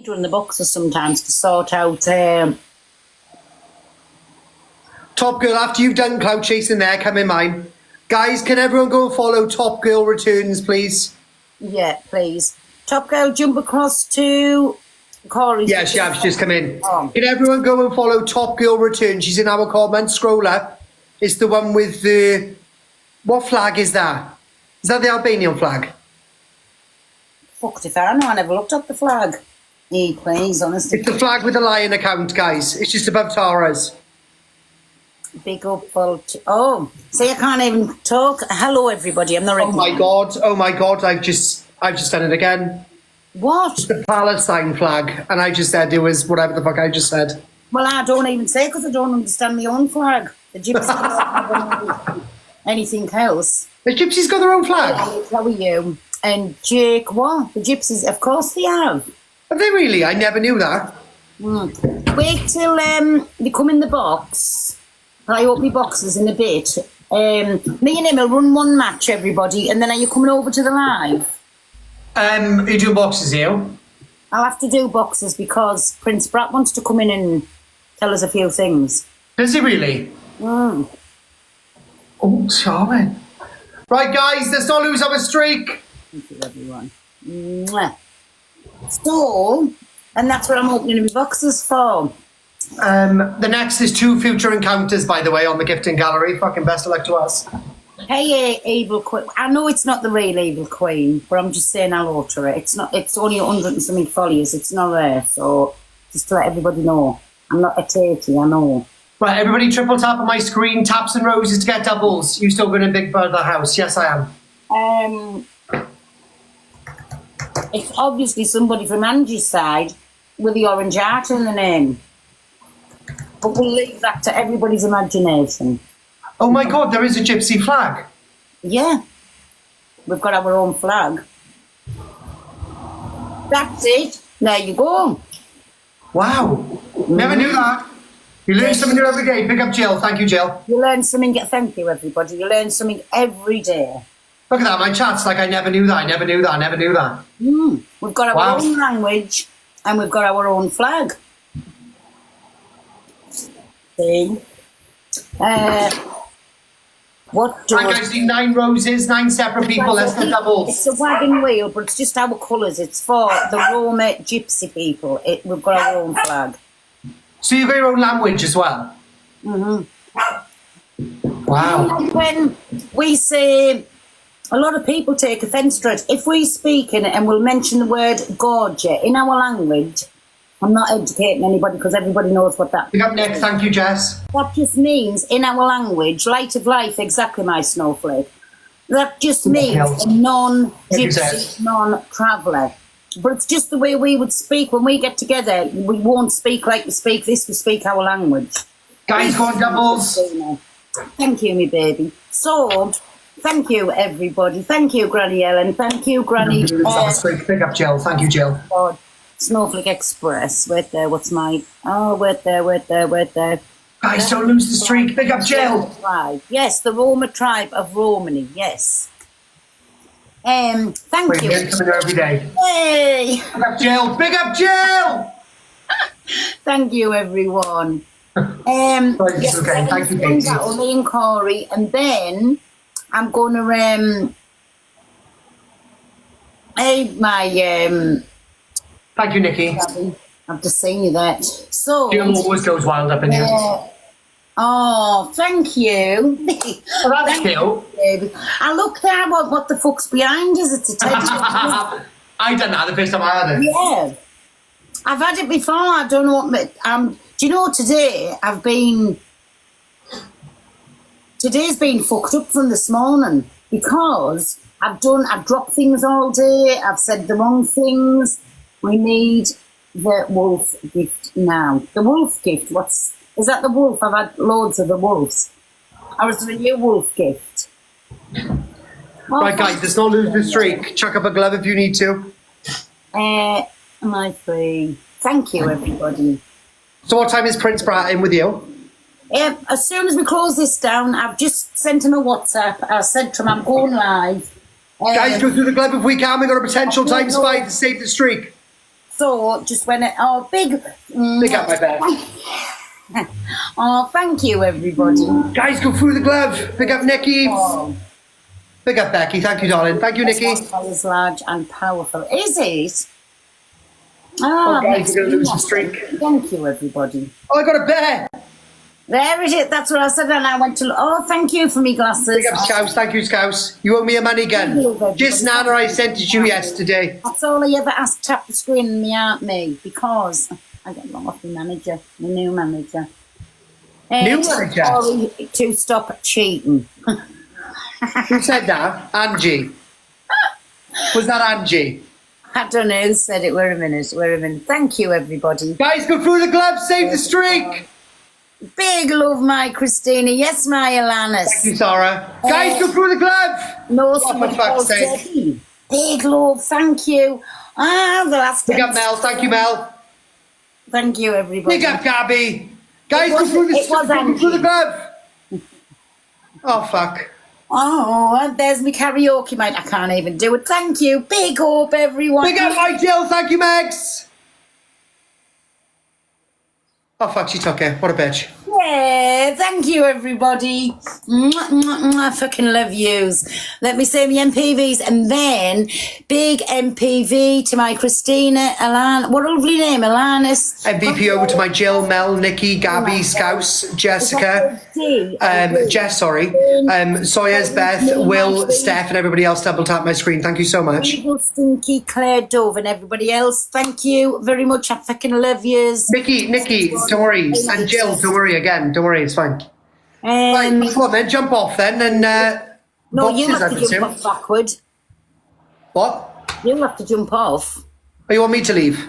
Run the boxes sometimes to sort out. Top Girl, after you've done cloud chasing there, come in mine. Guys, can everyone go and follow Top Girl Returns, please? Yeah, please. Top Girl, jump across to Corey. Yeah, she has just come in. Oh. Can everyone go and follow Top Girl Returns? She's in our comment. Scroll up. It's the one with the... What flag is that? Is that the Albanian flag? Fucked if I know. I never looked up the flag. Hey, please, honestly. It's the flag with the lion account, guys. It's just above Tara's. Big up for... Oh, see, I can't even talk. Hello, everybody. I'm not ready. Oh my god, I've just done it again. What? The Palestine flag, and I just said it was whatever the fuck I just said. Well, I don't even say because I don't understand my own flag. The gypsies anything else. The gypsies got their own flag? How are you? And Jake, what? The gypsies, of course they have. Have they really? I never knew that. Wait till they come in the box. I open my boxes in a bit. Me and him will run one match, everybody, and then are you coming over to the live? Are you doing boxes here? I'll have to do boxes because Prince Brat wants to come in and tell us a few things. Does he really? Mm. Oh, charming. Right, guys, let's not lose our streak. Thank you, everyone. Mwah. So, and that's what I'm opening my boxes for. The next is 2 future encounters, by the way, on the gifting gallery. Fucking best of luck to us. Hey, Evil Queen. I know it's not the real Evil Queen, but I'm just saying I'll alter it. It's not. It's only 100 and something followers. It's not there. So just to let everybody know, I'm not a tatey. I know. Right, everybody, triple tap on my screen. Taps and roses to get doubles. You still going to Big Brother house? Yes, I am. It's obviously somebody from Angie's side with the orange heart in the name. But we'll leave that to everybody's imagination. Oh my god, there is a gypsy flag. Yeah. We've got our own flag. That's it. There you go. Wow. Never knew that. You learn something new every day. Pick up Jill. Thank you, Jill. You learn something. Thank you, everybody. You learn something every day. Look at that. My chat's like I never knew that. I never knew that. I never knew that. We've got our own language and we've got our own flag. See? What do I see 9 roses, 9 separate people. Let's do doubles. It's a wagon wheel, but it's just our colours. It's for the Roma gypsy people. We've got our own flag. So you've got your own language as well? Wow. When we say, a lot of people take offence to it. If we speak in it and we'll mention the word gorge in our language, I'm not educating anybody because everybody knows what that Pick up next. Thank you, Jess. That just means, in our language, light of life, exactly my snowflake. That just means a non-gypsy, non-traveller. But it's just the way we would speak when we get together. We won't speak like we speak this, we speak our language. Guys, go on doubles. Thank you, me baby. So, thank you, everybody. Thank you, Granny Ellen. Thank you, Granny. Pick up Jill. Thank you, Jill. God. Snowflake Express. Wait there, what's my... Oh, wait there. Guys, don't lose the streak. Pick up Jill. Yes, the Roma tribe of Romany, yes. Thank you. We're coming here every day. Hey! Pick up Jill. Pick up Jill! Thank you, everyone. Yes, okay. Thank you, Katie. Me and Corey, and then I'm going to... Thank you, Nikki. I've just seen you that. So... Jill always goes wild up in here. Oh, thank you. Oh, that's cute. I looked at what the fuck's behind us. It's a teddy. I done that the first time I had it. Yeah. I've had it before. I don't know what... do you know, today's been fucked up from this morning because I've dropped things all day. I've said the wrong things. We need the wolf gift now. The wolf gift, is that the wolf? I've had loads of the wolves. Or is it a new wolf gift? Right, guys, let's not lose the streak. Chuck up a glove if you need to. Am I free? Thank you, everybody. So what time is Prince Brat in with you? As soon as we close this down, I've just sent him a WhatsApp. I said to him, I'm going live. Guys, go through the glove if we can. We've got a potential time spy to save the streak. So just when it, oh, big, Big up my bed. oh, thank you, everybody. Guys, go through the glove. Big up Nikki. Oh, Big up Becky. Thank you, darling. Thank you, Nikki. this one is large and powerful. Is it? Oh, Oh, guys, you're going to lose the streak. Thank you, everybody. Oh, I got a bear. There it is. That's what I said, and I went to. Oh, thank you for me glasses. Big up Scouse. Thank you, Scouse. You owe me a money gun. Just Nana, I sent it to you yesterday. That's all I ever asked. Tap the screen and me out me because I got wrong off my manager, my new manager. New manager? Sorry to stop cheating. Who said that? Angie. Was that Angie? I don't know who said it. Wait a minute. Thank you, everybody. Guys, go through the gloves. Save the streak. Big love, my Christina. Yes, my Alanis. Thank you, Sarah. Guys, go through the glove. No, for fuck's sake. Debbie. Big love. Thank you. Ah, the last. Big up Mel. Thank you, Mel. Thank you, everybody. Big up Gabby. Guys, go through the glove. Oh, fuck. Oh, and there's my karaoke, mate. I can't even do it. Thank you. Big up, everyone. Big up my Jill. Thank you, Megs. Oh, fuck, she took it. What a bitch. Yeah, thank you, everybody. Mwah, mwah, mwah. I fucking love yous. Let me say my MPVs, and then big MPV to my Christina, Alan. What a lovely name, Alanis. MVP over to my Jill, Mel, Nikki, Gabby, Scouse, Jessica, Jess, sorry, Sawyers, Beth, Will, Steph, and everybody else. Double tap my screen. Thank you so much. Evil Stinky, Claire Dove, and everybody else. Thank you very much. I fucking love yous. Nikki, don't worry. And Jill, don't worry again. Don't worry, it's fine. Right, come on then, jump off then. And no, you have to jump off backward. What? You have to jump off. Oh, you want me to leave?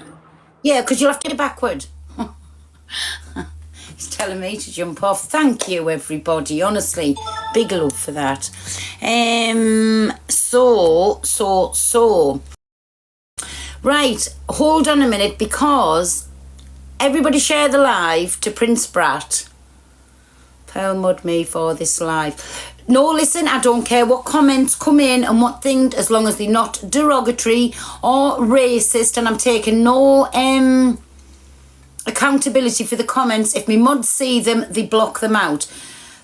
Yeah, because you'll have to get backward. He's telling me to jump off. Thank you, everybody. Honestly, big love for that. So. Right, hold on a minute because everybody share the live to Prince Brat. Pearl mud me for this live. No, listen, I don't care what comments come in and what thing, as long as they're not derogatory or racist, and I'm taking no accountability for the comments. If me mods see them, they block them out.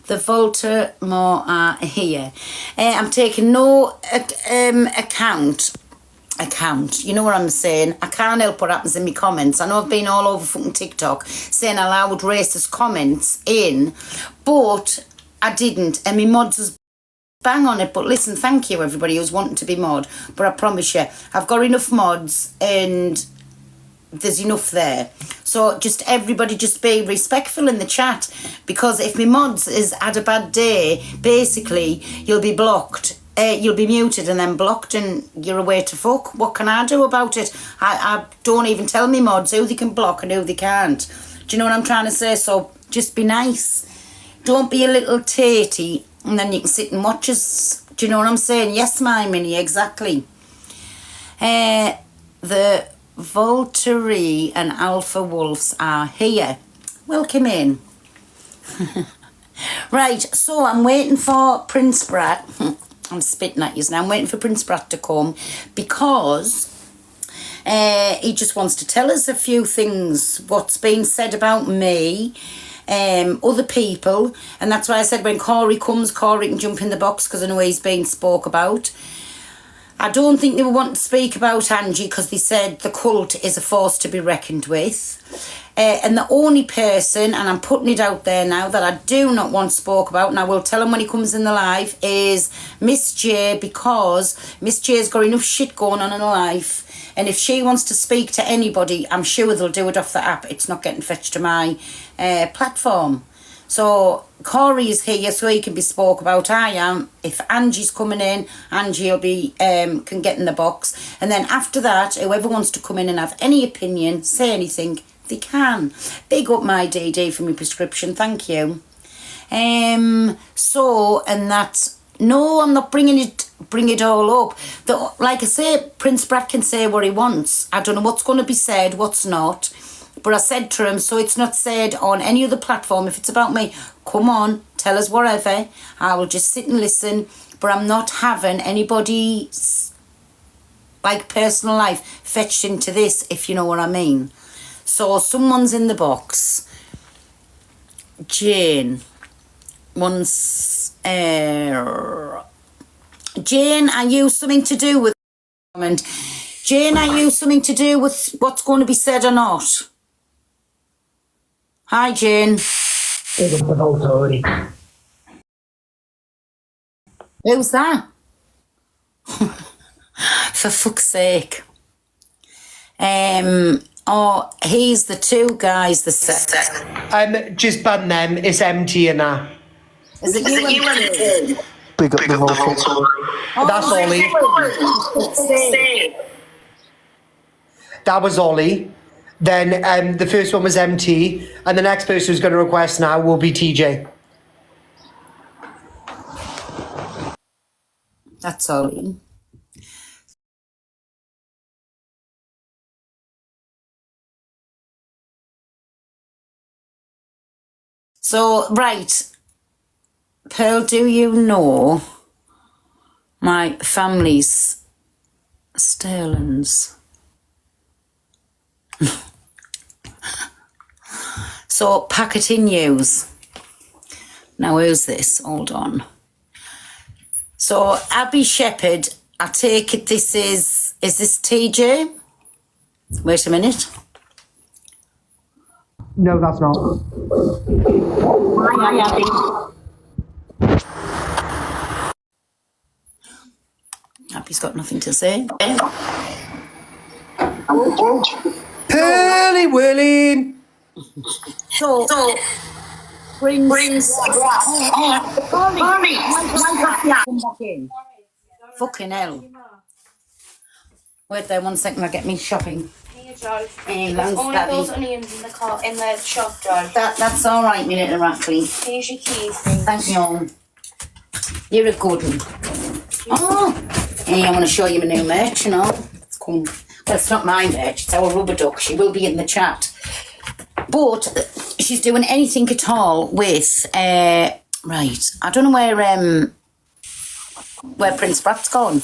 The Voldemort are here. I'm taking no account. You know what I'm saying? I can't help what happens in my comments. I know I've been all over fucking TikTok saying allowed racist comments in, but I didn't. And my mods was bang on it. But listen, thank you everybody who's wanting to be mod. But I promise you, I've got enough mods and there's enough there. So just everybody just be respectful in the chat, because if my mods has had a bad day, basically you'll be blocked. You'll be muted and then blocked and you're away to fuck. What can I do about it? I don't even tell me mods who they can block and who they can't. Do you know what I'm trying to say? So just be nice. Don't be a little tatey and then you can sit and watch us. Do you know what I'm saying? Yes, my Minnie, exactly. The Volturi and Alpha Wolves are here. Welcome in. Right, so I'm waiting for Prince Brat. I'm spitting at you now. I'm waiting for Prince Brat to come because he just wants to tell us a few things, what's been said about me, other people, and that's why I said when Corey comes, Corey can jump in the box because I know he's been spoke about. I don't think they were wanting to speak about Angie because they said the cult is a force to be reckoned with. And the only person, and I'm putting it out there now, that I do not want spoke about, and I will tell him when he comes in the live, is Miss J, because Miss J's got enough shit going on in her life. And if she wants to speak to anybody, I'm sure they'll do it off the app. It's not getting fetched to my platform. So Corey is here so he can be spoke about. I am. If Angie's coming in, Angie will be can get in the box. And then after that, whoever wants to come in and have any opinion, say anything, they can. Big up my DD for my prescription, thank you. So, and that's, no, I'm not bring it all up. Like I say, Prince Brat can say what he wants. I don't know what's going to be said, what's not. But I said to him, so it's not said on any other platform. If it's about me, come on, tell us whatever. I will just sit and listen. But I'm not having anybody like personal life fetched into this, if you know what I mean. So someone's in the box. Jane wants... Jane, are you something to do with... Jane, are you something to do with what's going to be said or not? Hi, Jane. Who's that? For fuck's sake. Oh, he's the two guys, the set. Just ban them. It's empty and that. Is it you and Big up the vocal. That's Ollie. That was Ollie. Then the first one was MT, and the next person who's going to request now will be TJ. That's Ollie. So, right. Pearl, do you know my family's Sterlings? So, packet in news. Now, who's this? Hold on. So, Abby Shepherd, I take it this is this TJ? Wait a minute. No, that's not. Hi, Abby. Abby's got nothing to say. Pearly Willie. So brings fucking hell. Wait there 1 second, I'll get me shopping. Here, Joe. Hey, There's thanks, only Daddy. those onions in the car, in the shop, Joe. That's all right, me little Rackley. Here's your keys. Thank you. You're a good one. Oh, hey, I want to show you my new merch, you know. It's cool. Well, it's not my merch, it's our rubber duck. She will be in the chat. But she's doing anything at all with, right, I don't know where Prince Brat's gone.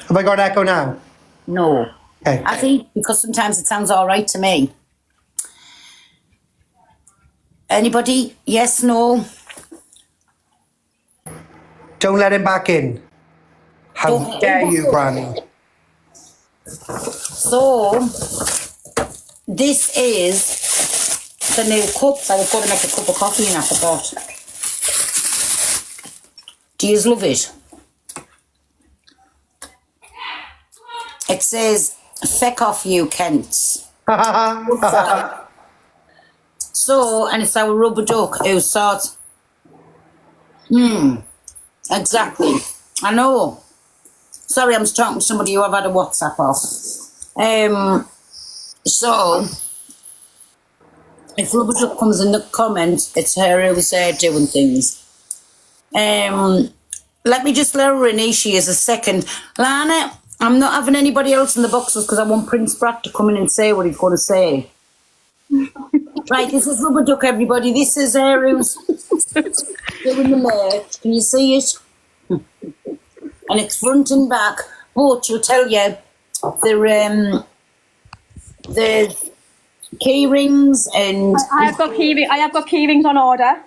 Have I got echo now? No. Okay. I think because sometimes it sounds all right to me. Anybody? Yes, no? Don't let him back in. How Don't- dare you, Granny? So, this is the new cups. I was going to make a cup of coffee and I forgot. Do you love it? It says, feck off you, Kents. So, and it's our rubber duck who thought, exactly. I know. Sorry, I'm talking to somebody who I've had a WhatsApp off. So, if Rubber Duck comes in the comments, it's her who's doing things. Let me just let her in. Here she is a second. Lana, I'm not having anybody else in the boxes because I want Prince Brat to come in and say what he's going to say. Right, this is Rubber Duck, everybody. This is her who's doing the merch. Can you see it? And it's front and back. But she'll tell you the key rings and I have got key rings on order.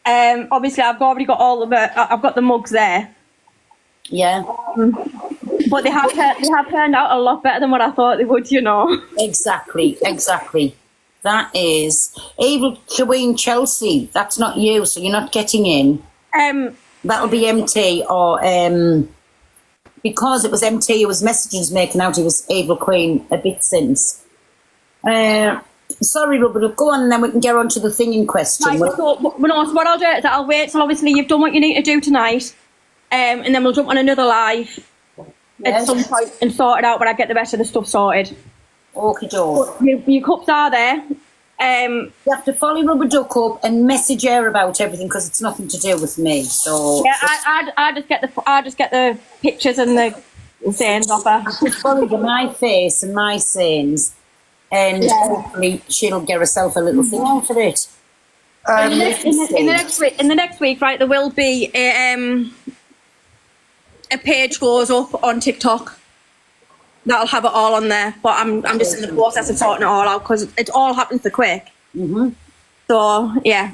Obviously, I've already got all of it. I've got the mugs there, yeah, but they have turned out a lot better than what I thought they would. You know. exactly. That is Evil Queen Chelsea. That's not you, so you're not getting in. That'll be MT or because it was MT. It was messages making out. It was Evil Queen a bit since. Sorry, Rubber, go on and then we can get on to the thing in question. Right, so what I'll do is I'll wait till obviously you've done what you need to do tonight, and then we'll jump on another live at some point and sort it out when I get the rest of the stuff sorted. Okie doke. Your cups are there. You have to follow Rubber Duck up and message her about everything because it's nothing to do with me. So Yeah, I just get the pictures and the sayings off her. just follow my face and my sayings, and hopefully she'll get herself a little thing out of it. In the next week, right, there will be a page goes up on TikTok that'll have it all on there. But I'm just in the process of sorting it all out because it all happens so quick. So yeah.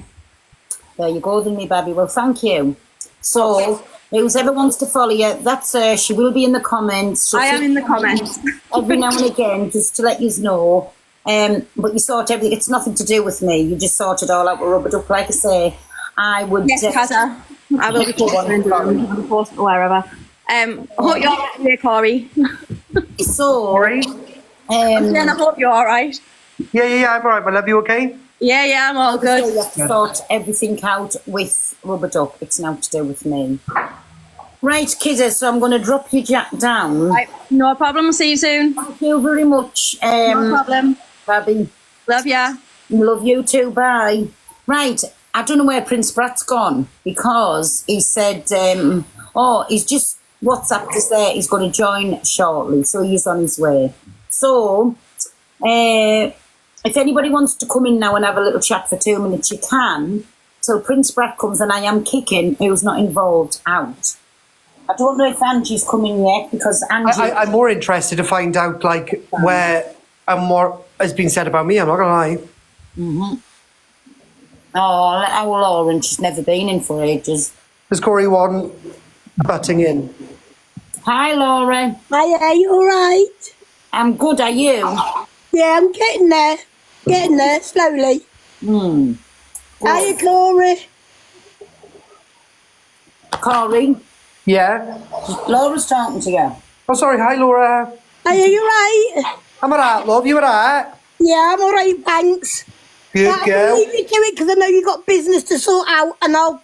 There you go, then, me baby. Well, thank you. So, whoever wants to follow you, that's her. She will be in the comments. I am in the comments. Every now and again, just to let you know. But you sort everything. It's nothing to do with me. You just sort it all out with Rubber Duck. Like I say, I would. Yes, Casa. I will be posting wherever. I hope you're all right here, Corey. So, Corey? And I hope you're all right. Yeah, I'm all right, my love. You okay? Yeah, I'm all so good. you have to sort everything out with Rubber Duck. It's now to do with me. Right, kiddos, so I'm going to drop you down. Right, no problem. See you soon. Thank you very much. No problem. Babby. Love ya. Love you too. Bye. Right, I don't know where Prince Brat's gone because he said, he's just WhatsApped us there. He's going to join shortly, so he's on his way. So, if anybody wants to come in now and have a little chat for 2 minutes, you can, till Prince Brat comes, and I am kicking who's not involved out. I don't know if Angie's coming yet, because Angie... I'm more interested to find out, like, where and what has been said about me, I'm not going to lie. Oh, our Lauren, she's never been in for ages. Does Corey want butting in? Hi, Laura. Hi, are you all right? I'm good, are you? Yeah, I'm getting there. Getting there, slowly. Hiya, Glory. Corey, Yeah? Laura's talking to you. Oh, sorry. Hi, Laura. Hiya, you right? I'm all right, love. You all right? Yeah, I'm all right, thanks. Good I'll girl. leave you to it because I know you got business to sort out, and I'll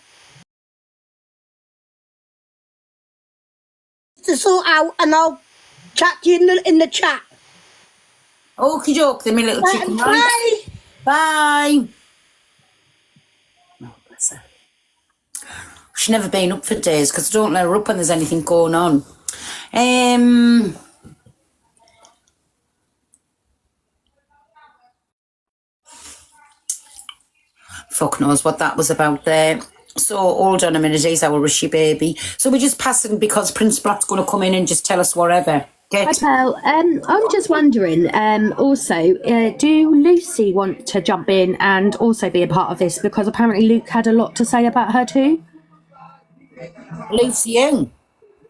chat to you in the chat. Okie doke, then, my little chicken. Bye. Bye. Oh, bless her. She's never been up for days because I don't let her up when there's anything going on. Fuck knows what that was about there. So, hold on a minute, he's our Rishi baby. So we're just passing because Prince Brat's going to come in and just tell us whatever. Hi, Pearl. I'm just wondering, also, do Lucy want to jump in and also be a part of this? Because apparently Luke had a lot to say about her too. Lucy Young.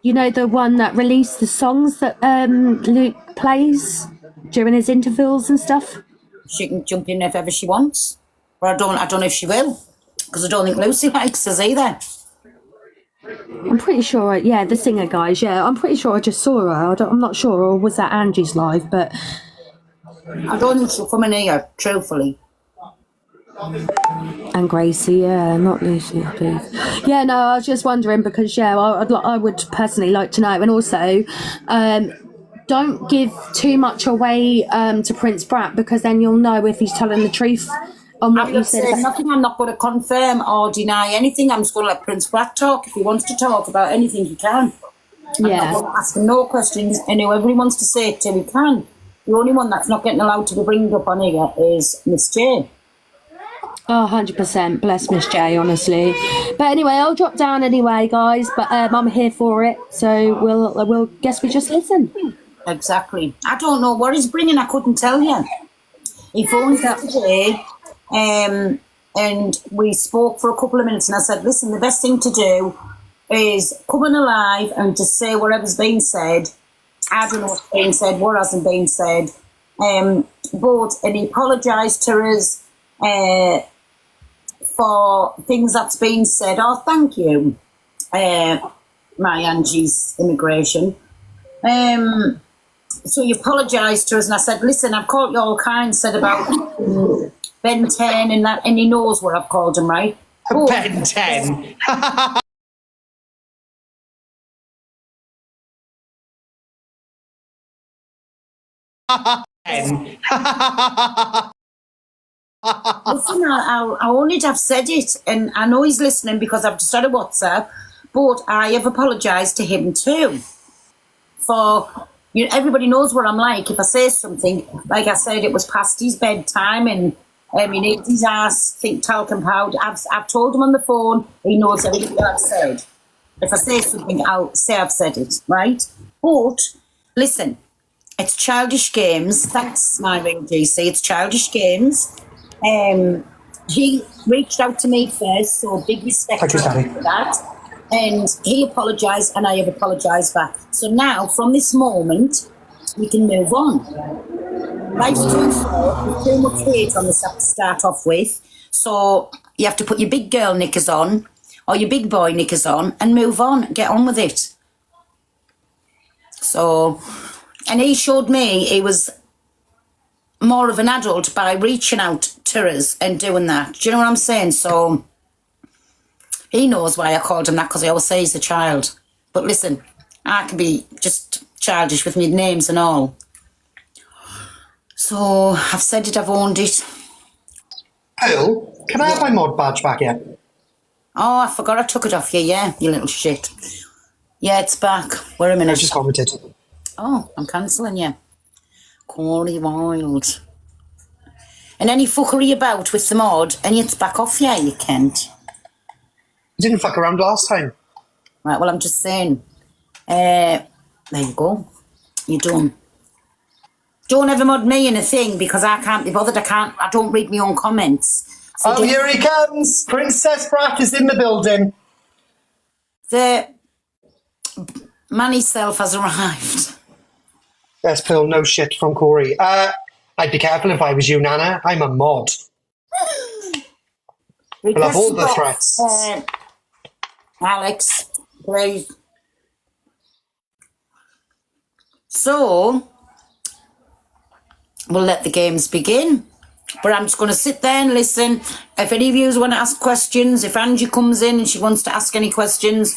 You know, the one that released the songs that Luke plays during his intervals and stuff? She can jump in if ever she wants. Or I don't know if she will. Because I don't think Lucy likes us either. I'm pretty sure, yeah, the singer guys, yeah. I'm pretty sure I just saw her. I'm not sure, or was that Angie's live, but... I don't think she'll come in here, truthfully. And Gracie, yeah, not Lucy, please. Yeah, no, I was just wondering because, yeah, I would personally like to know. And also, don't give too much away to Prince Brat because then you'll know if he's telling the truth on what you said. Nothing. I'm not going to confirm or deny anything. I'm just going to let Prince Brat talk. If he wants to talk about anything, he can. I'm not going to ask him no questions, and whoever he wants to say it to, he can. The only one that's not getting allowed to be bringed up on here is Miss J. Oh, 100%. Bless Miss J, honestly. But anyway, I'll drop down anyway, guys. But I'm here for it, so we'll guess we just listen. Exactly. I don't know what he's bringing. I couldn't tell you. He phoned up today. And we spoke for a couple of minutes and I said, listen, the best thing to do is come on alive and just say whatever's been said. I don't know what's been said, what hasn't been said. And he apologised to us for things that's been said. Oh, thank you, my Angie's immigration. So he apologised to us and I said, listen, I've called you all kinds, said about... Ben 10 and that, and he knows what I've called him, right? Ben 10. Listen, I only have said it, and I know he's listening because I've just had a WhatsApp, but I have apologised to him too. For, you know, everybody knows what I'm like. If I say something, like I said, it was past his bedtime and he needs his ass, think talcum powder. I've told him on the phone, he knows everything that I've said. If I say something, I'll say I've said it, right? But, listen, It's Childish Games. Thanks, my ring GC. It's Childish Games. He reached out to me first, so big respect Thank you, Danny. for that. And he apologised, and I have apologised back. So now, from this moment, we can move on. Life's too short. There's too much hate on this to start off with. So you have to put your big girl knickers on, or your big boy knickers on, and move on. Get on with it. So, and he showed me he was more of an adult by reaching out to us and doing that. Do you know what I'm saying? So he knows why I called him that, because I always say he's a child. But listen, I can be just childish with my names and all. So I've said it, I've owned it. Pearl, can I have my mod badge back yet? Oh, I forgot I took it off you, yeah, you little shit. Yeah, it's back. Wait a minute. I just commented. Oh, I'm cancelling you. Corey Wild. And any fuckery about with the mod, and it's back off you, you can't. I didn't fuck around last time. Right, well, I'm just saying. There you go. You're done. Don't ever mod me in a thing, because I can't be bothered. I don't read my own comments. So Oh, here he comes! Princess Brat is in the building. the man self has arrived. Yes, Pearl, no shit from Corey. I'd be careful if I was you, Nana. I'm a mod. I'll have all the threats. Alex, please. So, we'll let the games begin. But I'm just going to sit there and listen. If any of you want to ask questions, if Angie comes in and she wants to ask any questions,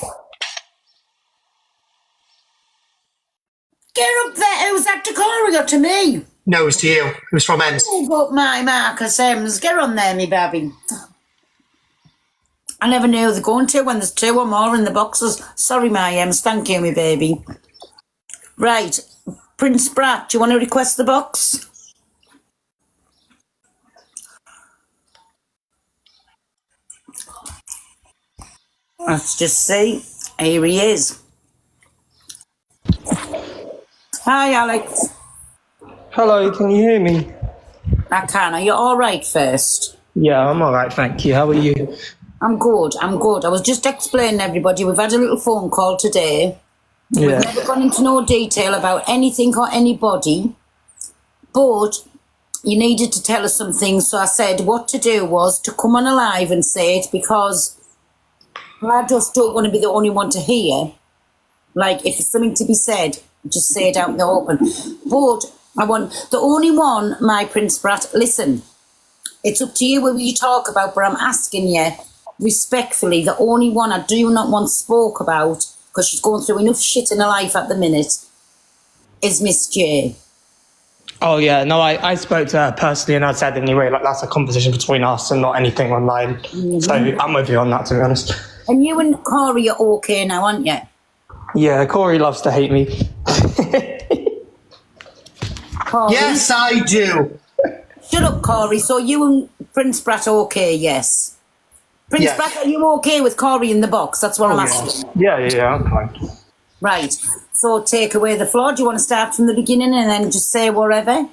get up there. Who's that to Corey or to me? No, it's to you. It was from Ems. Oh, but my Marcus Ems. Get on there, me baby. I never knew they're going to when there's two or more in the boxes. Sorry, my Ems. Thank you, me baby. Right. Prince Brat, do you want to request the box? Let's just see. Here he is. Hi, Alex. Hello, can you hear me? I can. Are you all right first? Yeah, I'm all right, thank you. How are you? I'm good. I was just explaining to everybody, we've had a little phone call today. We've Yeah. never gone into no detail about anything or anybody, but you needed to tell us something. So I said what to do was to come on alive and say it, because I just don't want to be the only one to hear. Like, if there's something to be said, just say it out in the open. But I want the only one, my Prince Brat, listen, it's up to you what you talk about, but I'm asking you respectfully, the only one I do not want spoke about, because she's going through enough shit in her life at the minute, is Miss J. Oh, yeah, no, I spoke to her personally and I said anyway, like, that's a conversation between us and not anything online. Mm-hmm. So I'm with you on that, to be honest. And you and Corey are okay now, aren't you? Yeah, Corey loves to hate me. Corey? Yes, I do. Shut up, Corey. So you and Prince Brat are okay, yes? Prince Yes. Brat, are you okay with Corey in the box? That's what I'm asking. Yeah, I'm fine. Right. So take away the floor. Do you want to start from the beginning and then just say whatever?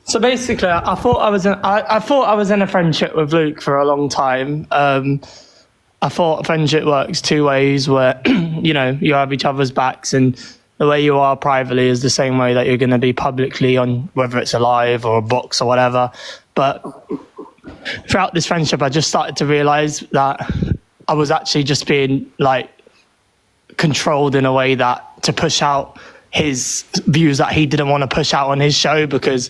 So basically, I thought I was in a friendship with Luke for a long time. I thought friendship works two ways, where you know you have each other's backs, and the way you are privately is the same way that you're going to be publicly on, whether it's a live or a box or whatever. But throughout this friendship, I just started to realise that I was actually just being like controlled in a way that to push out his views that he didn't want to push out on his show, because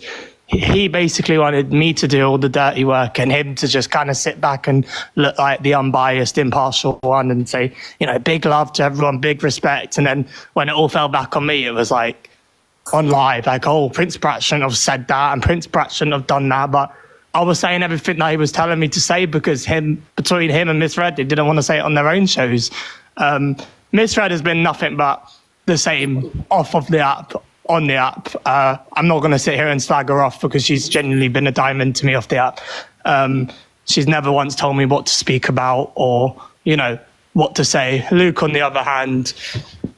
he basically wanted me to do all the dirty work and him to just kind of sit back and look like the unbiased, impartial one and say, you know, big love to everyone, big respect. And then when it all fell back on me, it was like on live, like, oh, Prince Brat shouldn't have said that and Prince Brat shouldn't have done that. But I was saying everything that he was telling me to say, because between him and Miss Red, they didn't want to say it on their own shows. Miss Red has been nothing but the same off of the app, on the app. I'm not going to sit here and slag her off, because she's genuinely been a diamond to me off the app. She's never once told me what to speak about or, you know, what to say. Luke, on the other hand,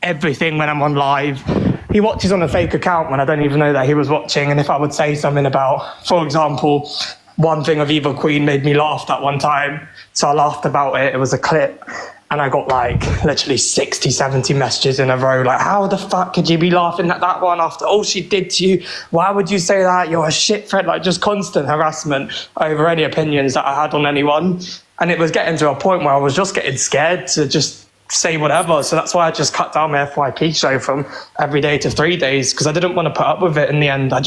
everything when I'm on live, he watches on a fake account when I don't even know that he was watching. And if I would say something about, for example, one thing of Evil Queen made me laugh that one time. So I laughed about it. It was a clip. And I got like literally 60, 70 messages in a row. Like, how the fuck could you be laughing at that one after all she did to you? Why would you say that? You're a shit friend. Like, just constant harassment over any opinions that I had on anyone. And it was getting to a point where I was just getting scared to just say whatever. So that's why I just cut down my FYP show from every day to 3 days, because I didn't want to put up with it in the end. I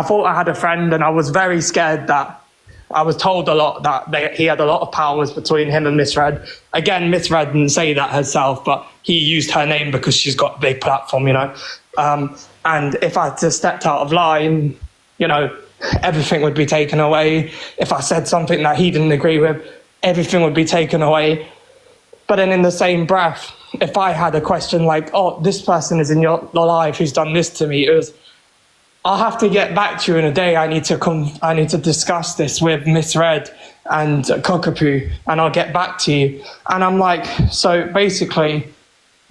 thought I had a friend, and I was very scared that I was told a lot that he had a lot of powers between him and Miss Red. Again, Miss Red didn't say that herself, but he used her name because she's got a big platform, you know. And if I just stepped out of line, you know, everything would be taken away. If I said something that he didn't agree with, everything would be taken away. But then in the same breath, if I had a question like, oh, this person is in your life who's done this to me, it was, I'll have to get back to you in a day. I need to discuss this with Miss Red and Cockapoo, and I'll get back to you. And I'm like, so basically,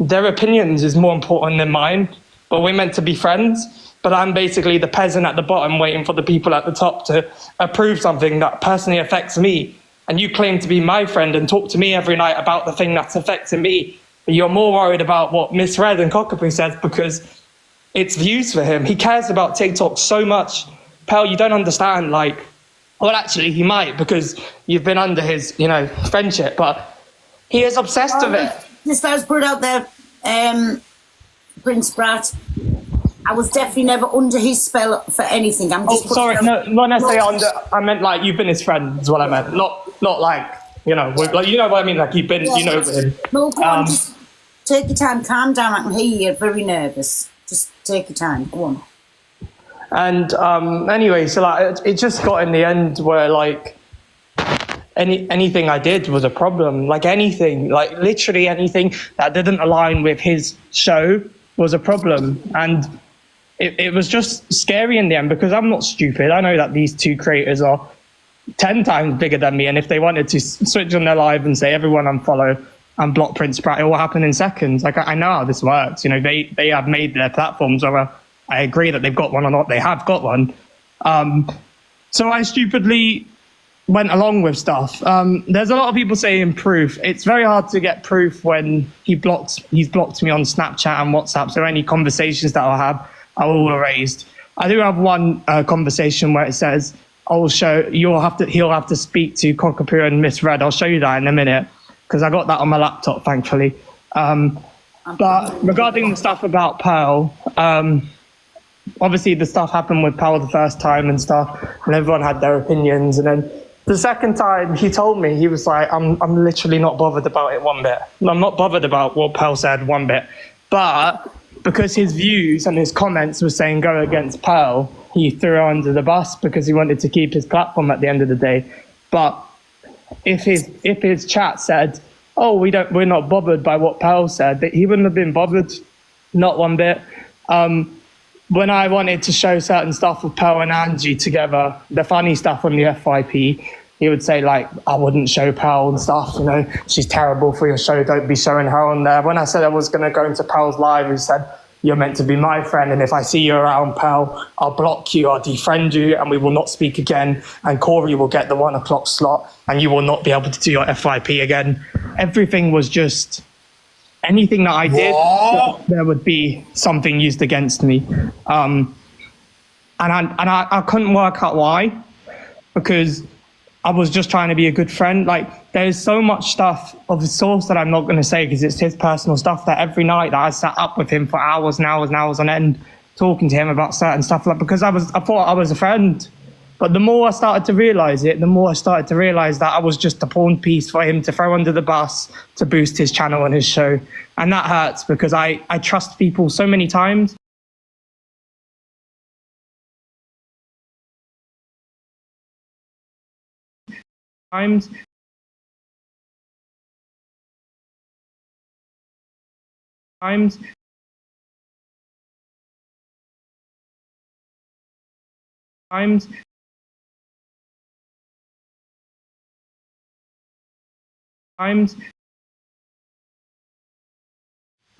their opinions is more important than mine, but we're meant to be friends. But I'm basically the peasant at the bottom waiting for the people at the top to approve something that personally affects me. And you claim to be my friend and talk to me every night about the thing that's affecting me. But you're more worried about what Miss Red and Cockapoo says because it's views for him. He cares about TikTok so much. Pearl, you don't understand, like, well, actually, he might because you've been under his, you know, friendship, but he is obsessed with it. Just I was put out there, Prince Brat. I was definitely never under his spell for anything. I'm just sorry, no, when I say under, I meant like you've been his friend, is what I meant. Not like, you know, like, you know what I mean? Like you've been, you know him. No, go on, just take your time, calm down. I can hear you, you're very nervous. Just take your time, go on. And anyway, so like it just got in the end where like anything I did was a problem. Like anything, like literally anything that didn't align with his show was a problem. And it was just scary in the end because I'm not stupid. I know that these two creators are 10 times bigger than me. And if they wanted to switch on their live and say everyone unfollow and block Prince Brat, it will happen in seconds. Like I know how this works. You know, they have made their platforms, whether I agree that they've got one or not, they have got one. So I stupidly went along with stuff. There's a lot of people saying proof. It's very hard to get proof when he's blocked me on Snapchat and WhatsApp. So any conversations that I'll have are all erased. I do have one conversation where it says, he'll have to speak to Cockapoo and Miss Red. I'll show you that in a minute because I got that on my laptop, thankfully. But regarding the stuff about Pearl, obviously the stuff happened with Pearl the first time and stuff, and everyone had their opinions. And then the second time he told me, he was like, I'm literally not bothered about it one bit. I'm not bothered about what Pearl said one bit. But because his views and his comments were saying go against Pearl, he threw her under the bus because he wanted to keep his platform at the end of the day. But if his chat said, oh, we're not bothered by what Pearl said, he wouldn't have been bothered, not one bit. When I wanted to show certain stuff with Pearl and Angie together, the funny stuff on the FYP, he would say, like, I wouldn't show Pearl and stuff, you know, she's terrible for your show, don't be showing her on there. When I said I was going to go into Pearl's live, he said, you're meant to be my friend, and if I see you around Pearl, I'll block you, I'll defriend you, and we will not speak again, and Corey will get the 1 o'clock slot, and you will not be able to do your FYP again. Everything was just... anything that I did, there would be something used against me. And I couldn't work out why, because I was just trying to be a good friend. Like, there's so much stuff of the source that I'm not going to say because it's his personal stuff, that every night that I sat up with him for hours and hours and hours on end, talking to him about certain stuff, like, because I thought I was a friend. But the more I started to realize it, the more I started to realize that I was just a pawn piece for him to throw under the bus to boost his channel and his show. And that hurts because I trust people so many times. Times.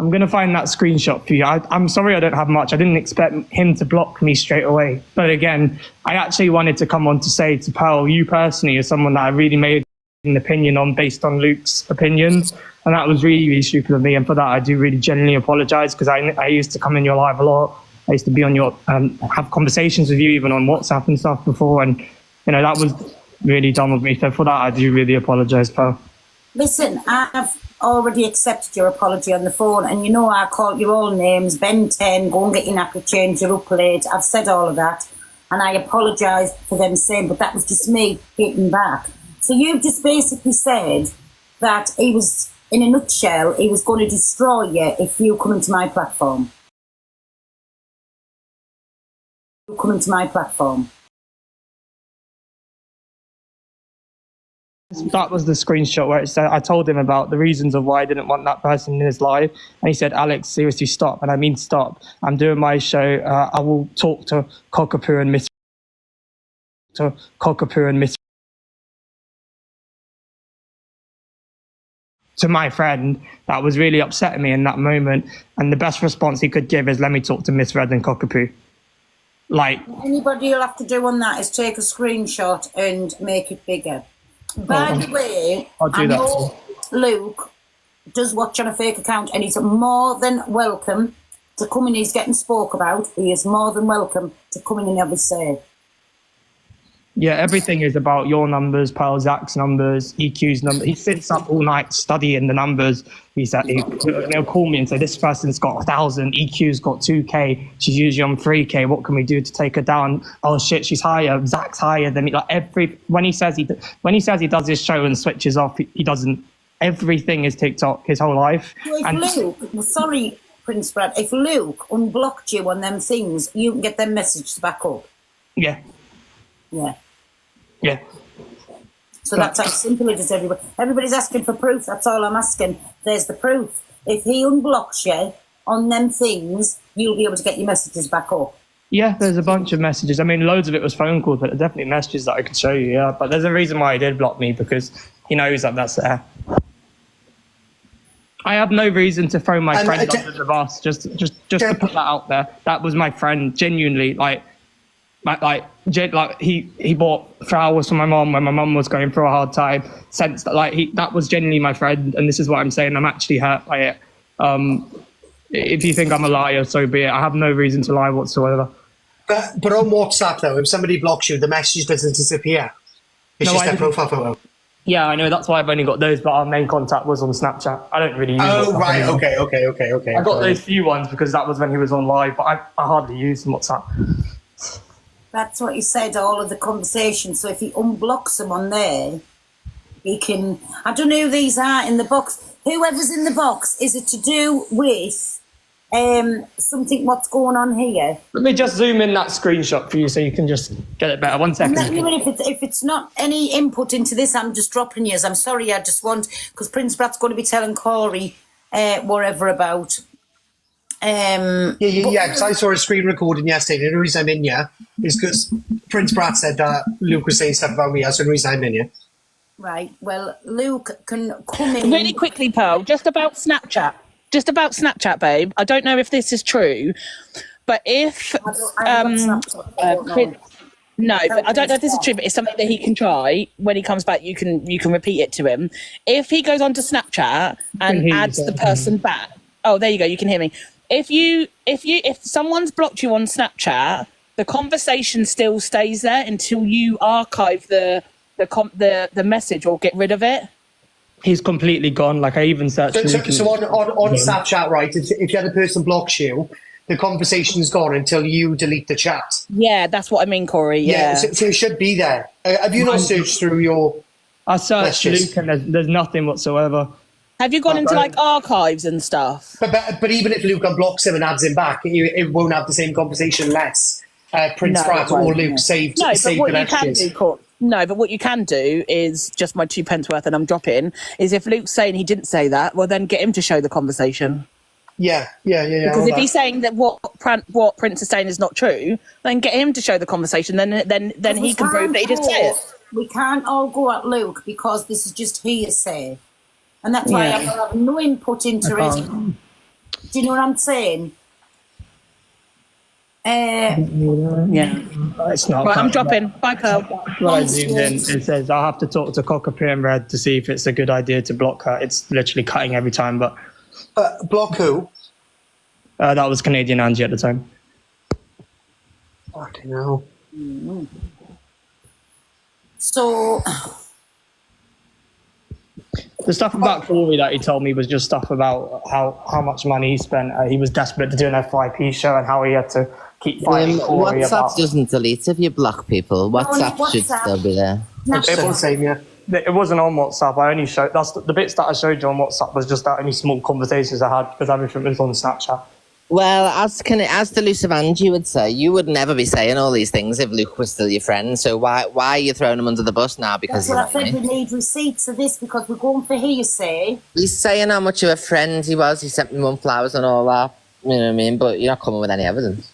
I'm going to find that screenshot for you. I'm sorry I don't have much. I didn't expect him to block me straight away. But again, I actually wanted to come on to say to Pearl, you personally are someone that I really made an opinion on based on Luke's opinion. And that was really, really stupid of me. And for that, I do really genuinely apologize, because I used to come in your live a lot. I used to be on your, have conversations with you even on WhatsApp and stuff before. And, you know, that was really dumb of me. So for that, I do really apologize, Pearl. Listen, I've already accepted your apology on the phone, and you know I called you all names. Ben 10, go and get your nappy change, you're up late. I've said all of that, and I apologise for them saying, but that was just me hitting back. So you've just basically said that he was, in a nutshell, he was going to destroy you if you come into my platform. You come into my platform. That was the screenshot where it said, I told him about the reasons of why I didn't want that person in his life. And he said, Alex, seriously, stop. And I mean, stop. I'm doing my show. I will talk to Cockapoo and Miss to my friend. That was really upsetting me in that moment. And the best response he could give is, let me talk to Miss Red and Cockapoo. Like, anybody you'll have to do on that is take a screenshot and make it bigger. By the way, I know Luke does watch on a fake account, and he's more than welcome to come in. He's getting spoke about. He is more than welcome to come in and have a say. yeah, everything is about your numbers, Pearl, Zach's numbers, EQ's numbers. He sits up all night studying the numbers. They'll call me and say, this person's got 1,000, EQ's got 2K, she's usually on 3K, what can we do to take her down? Oh shit, she's higher, Zach's higher than me. Like when he says he does his show and switches off, he doesn't. Everything is TikTok his whole life. So sorry, Prince Brad, if Luke unblocked you on them things, you can get them messages back up. Yeah. So that's how simple it is. Everybody's asking for proof. That's all I'm asking. There's the proof. If he unblocks you on them things, you'll be able to get your messages back up. Yeah, there's a bunch of messages. I mean, loads of it was phone calls, but there are definitely messages that I could show you, yeah. But there's a reason why he did block me, because he knows that that's there. I have no reason to throw my friend under the bus, just to put that out there. That was my friend, genuinely. He bought flowers for my mom when my mom was going through a hard time. That was genuinely my friend, and this is what I'm saying. I'm actually hurt by it. If you think I'm a liar, so be it. I have no reason to lie whatsoever. But on WhatsApp though, if somebody blocks you, the message doesn't disappear. It's just their profile photo. Yeah, I know. That's why I've only got those, but our main contact was on Snapchat. I don't really use WhatsApp. Oh, right. Anymore. Okay. I got those few ones because that was when he was on live, but I hardly use WhatsApp. That's what he said, all of the conversation. So if he unblocks them on there, he can... I don't know who these are in the box. Whoever's in the box, is it to do with something what's going on here? Let me just zoom in that screenshot for you so you can just get it better. 1 second. If it's not any input into this, I'm just dropping yours. I'm sorry, I just want... Because Prince Brad's going to be telling Corey whatever about... because I saw a screen recording yesterday. The only reason I'm in here is because Prince Brad said that Luke was saying stuff about me. That's the only reason I'm in here. Right. Well, Luke can come in... Really quickly, Pearl, just about Snapchat, babe. I don't know if this is true, but if... but I don't know if this is true, but it's something that he can try. When he comes back, you can repeat it to him. If he goes onto Snapchat and adds the person back... Oh, there you go. You can hear me. If someone's blocked you on Snapchat, the conversation still stays there until you archive the message or get rid of it. He's completely gone. Like I even searched. So on Snapchat, right? If the other person blocks you, the conversation's gone until you delete the chat. Yeah, that's what I mean, Corey. Yeah. So it should be there. Have you not searched through your? I searched Luke, and there's nothing whatsoever. Have you gone into like archives and stuff? But even if Luke unblocks him and adds him back, it won't have the same conversation unless Prince Brad or Luke saved the messages. No, but what you can do is just my 2 pence worth, and I'm dropping. Is if Luke's saying he didn't say that, well, then get him to show the conversation. Yeah. Because if he's saying that what Prince is saying is not true, then get him to show the conversation. Then he can prove that he did say it. We can't all go at Luke because this is just hearsay. And that's why I have no input into it. Do you know what I'm saying? Yeah. It's not. Right, I'm dropping. Bye, Pearl. Well, I zoomed in. It says I'll have to talk to Cockapoo and Red to see if it's a good idea to block her. It's literally cutting every time, but Block who? that was Canadian Angie at the time. Fucking hell. So, The stuff about Corey that he told me was just stuff about how much money he spent. He was desperate to do an FYP show and how he had to keep fighting Corey WhatsApp about. doesn't delete if you block people. WhatsApp should WhatsApp. still be there. It's the same, yeah. It wasn't on WhatsApp. I only showed the bits that I showed you on WhatsApp was just that only small conversations I had because everything was on Snapchat. Well, as delusive Angie would say, you would never be saying all these things if Luke was still your friend. So why are you throwing him under the bus now? Because that's what I said, we need receipts of this because we're going for hearsay. he's saying how much of a friend he was. He sent me mum flowers and all that. You know what I mean? But you're not coming with any evidence.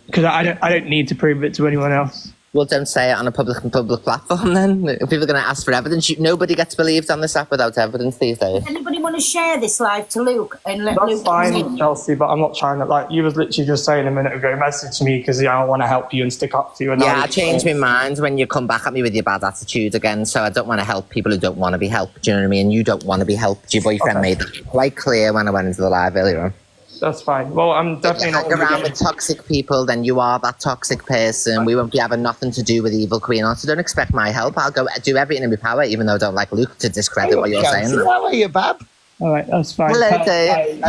Because I don't need to prove it to anyone else. Well, don't say it on a public platform then. If people are going to ask for evidence, nobody gets believed on this app without evidence these days. Does anybody want to share this live to Luke and let That's Luke fine, Chelsea, but I'm not trying to, like, you was literally just saying a minute ago, message me because I want to help you and stick up to you. And Yeah, I changed my mind when you come back at me with your bad attitude again, so I don't want to help people who don't want to be helped, do you know what I mean? You don't want to be helped. Your boyfriend made that quite clear when I went into the live earlier on. That's fine. Well, I'm definitely If you not hang around with toxic people, then you are that toxic person. We won't be having nothing to do with Evil Queen. So don't expect my help. I'll go do everything in my power, even though I don't like Luke, to discredit what you're saying. How are you, Bab? All right, that's fine. Hello, Dave.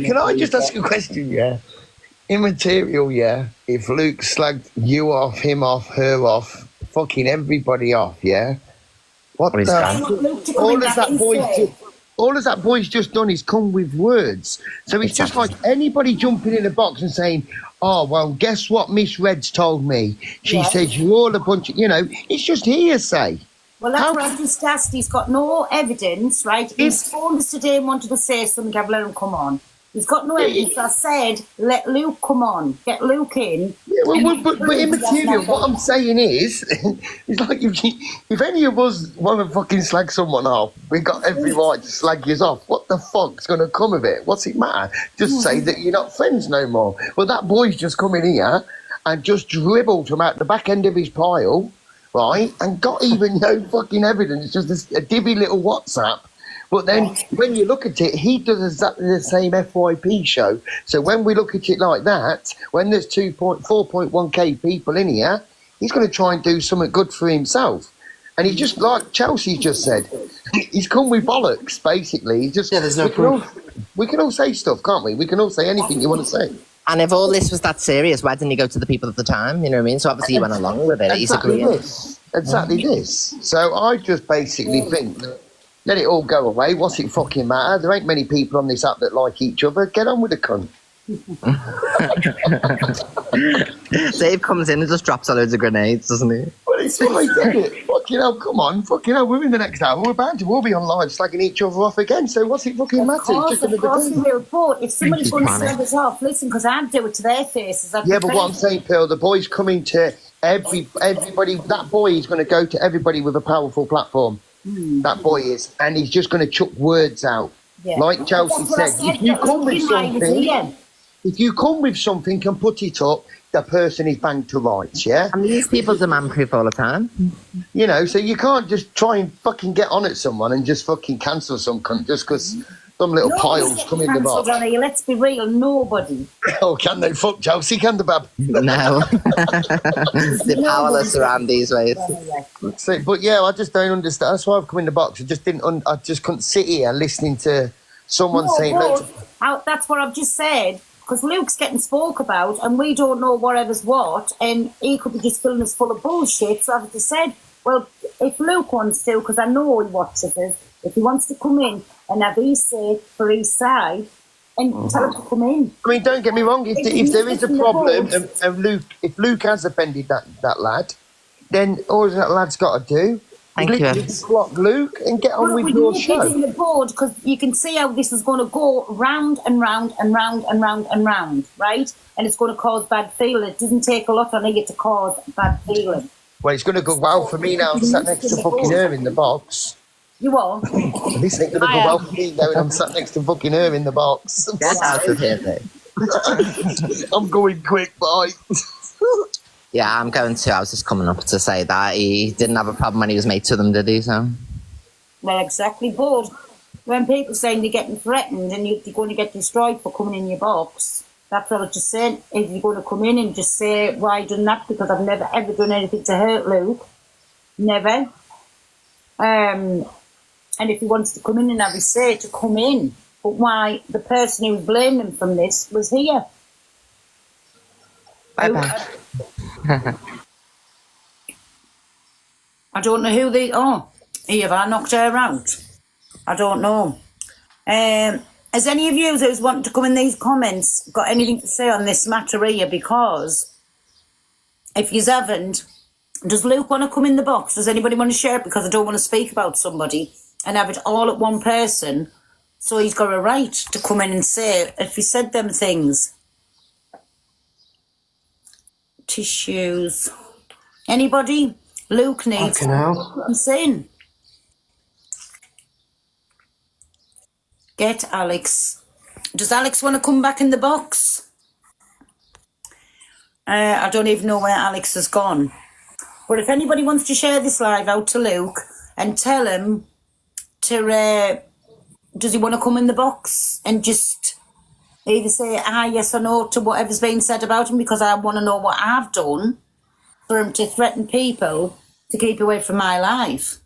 Can I just ask a question, yeah? Immaterial, yeah? If Luke slagged you off, him off, her off, fucking everybody off, yeah? What What is the... that? All as that boy's just done is come with words. So it's just like anybody jumping in a box and saying, oh, well, guess what Miss Red's told me? She says you're all a bunch of, it's just hearsay. Well, that's what I've just asked. He's got no evidence, right? He's phoned us today and wanted to say something. I've let him come on. He's got no evidence. I said, let Luke come on. Get Luke in. Yeah, well, but immaterial, what I'm saying is, it's like if any of us want to fucking slag someone off, we got every right to slag you off. What the fuck's going to come of it? What's it matter? Just say that you're not friends no more. Well, that boy's just come in here and just dribbled from out the back end of his pile, right, and got even no fucking evidence, just a divvy little WhatsApp. But then when you look at it, he does exactly the same FYP show. So when we look at it like that, when there's 4.1k people in here, he's going to try and do something good for himself. And he just, like Chelsea just said, he's come with bollocks, basically. He's just, there's no proof. We can all say stuff, can't we? We can all say anything you want to say. And if all this was that serious, why didn't he go to the people at the time? You know what I mean? So obviously he went along with it. Exactly this. So I just basically think that let it all go away. What's it fucking matter? There ain't many people on this app that like each other. Get on with the cunt. Dave comes in and just drops a loads of grenades, doesn't he? Well, it's like, isn't it? Fucking hell, come on. Fucking hell, we're in the next hour. We're about to all be on live slagging each other off again. So what's it fucking matter? Of course we will. But if somebody's going to slag us off, listen, because I'd do it to their faces. Yeah, but what I'm saying, Pearl, the boy's coming to everybody. That boy is going to go to everybody with a powerful platform. That boy is. And he's just going to chuck words out. Yeah. Like Chelsea said, if you come with something and put it up, the person is banged to rights, yeah? And these people demand proof all the time. You know, so you can't just try and fucking get on at someone and just fucking cancel some cunt just because some little piles come in the box. Let's be real, nobody. Oh, can they fuck Chelsea, can the Bab? No. They're powerless around these ways. But yeah, I just don't understand. That's why I've come in the box. I just couldn't sit here listening to someone saying... That's what I've just said. Because Luke's getting spoke about and we don't know whatever's what, and he could be just filling us full of bullshit. So I've just said, well, if Luke wants to, because I know he watches us, if he wants to come in and have his say for his side, and tell him to come in. I mean, don't get me wrong, if there is a problem, and if Luke has offended that lad, then all that lad's got to do is block Luke and get on with your show. In the board, because you can see how this is going to go round and round and round and round and round, right? And it's going to cause bad feeling. It doesn't take a lot on it to cause bad feeling. Well, it's going to go well for me now. I'm sat next to fucking her in the box. You are. This ain't gonna go well for me knowing I'm sat next to fucking her in the box. Get out of here, mate. I'm going quick, bye. Yeah, I'm going to. I was just coming up to say that he didn't have a problem when he was mate to them, did he? So. Well, exactly. But when people saying they're getting threatened and you're going to get destroyed for coming in your box, that's what I was just saying. If you're going to come in and just say, why you done that? Because I've never ever done anything to hurt Luke. Never. And if he wants to come in and have his say, to come in. But why the person who blamed him from this was here. Bye-bye. I don't know who they are. Have I knocked her out? I don't know. Has any of you who's wanting to come in these comments got anything to say on this matter here? Because if you haven't, does Luke want to come in the box? Does anybody want to share it? Because I don't want to speak about somebody and have it all at one person. So he's got a right to come in and say if he said them things. Tissues. Anybody? Luke needs. I'm saying. Get Alex. Does Alex want to come back in the box? I don't even know where Alex has gone. But if anybody wants to share this live out to Luke and tell him to, does he want to come in the box and just either say yes or no to whatever's being said about him, because I want to know what I've done for him to threaten people to keep away from my life.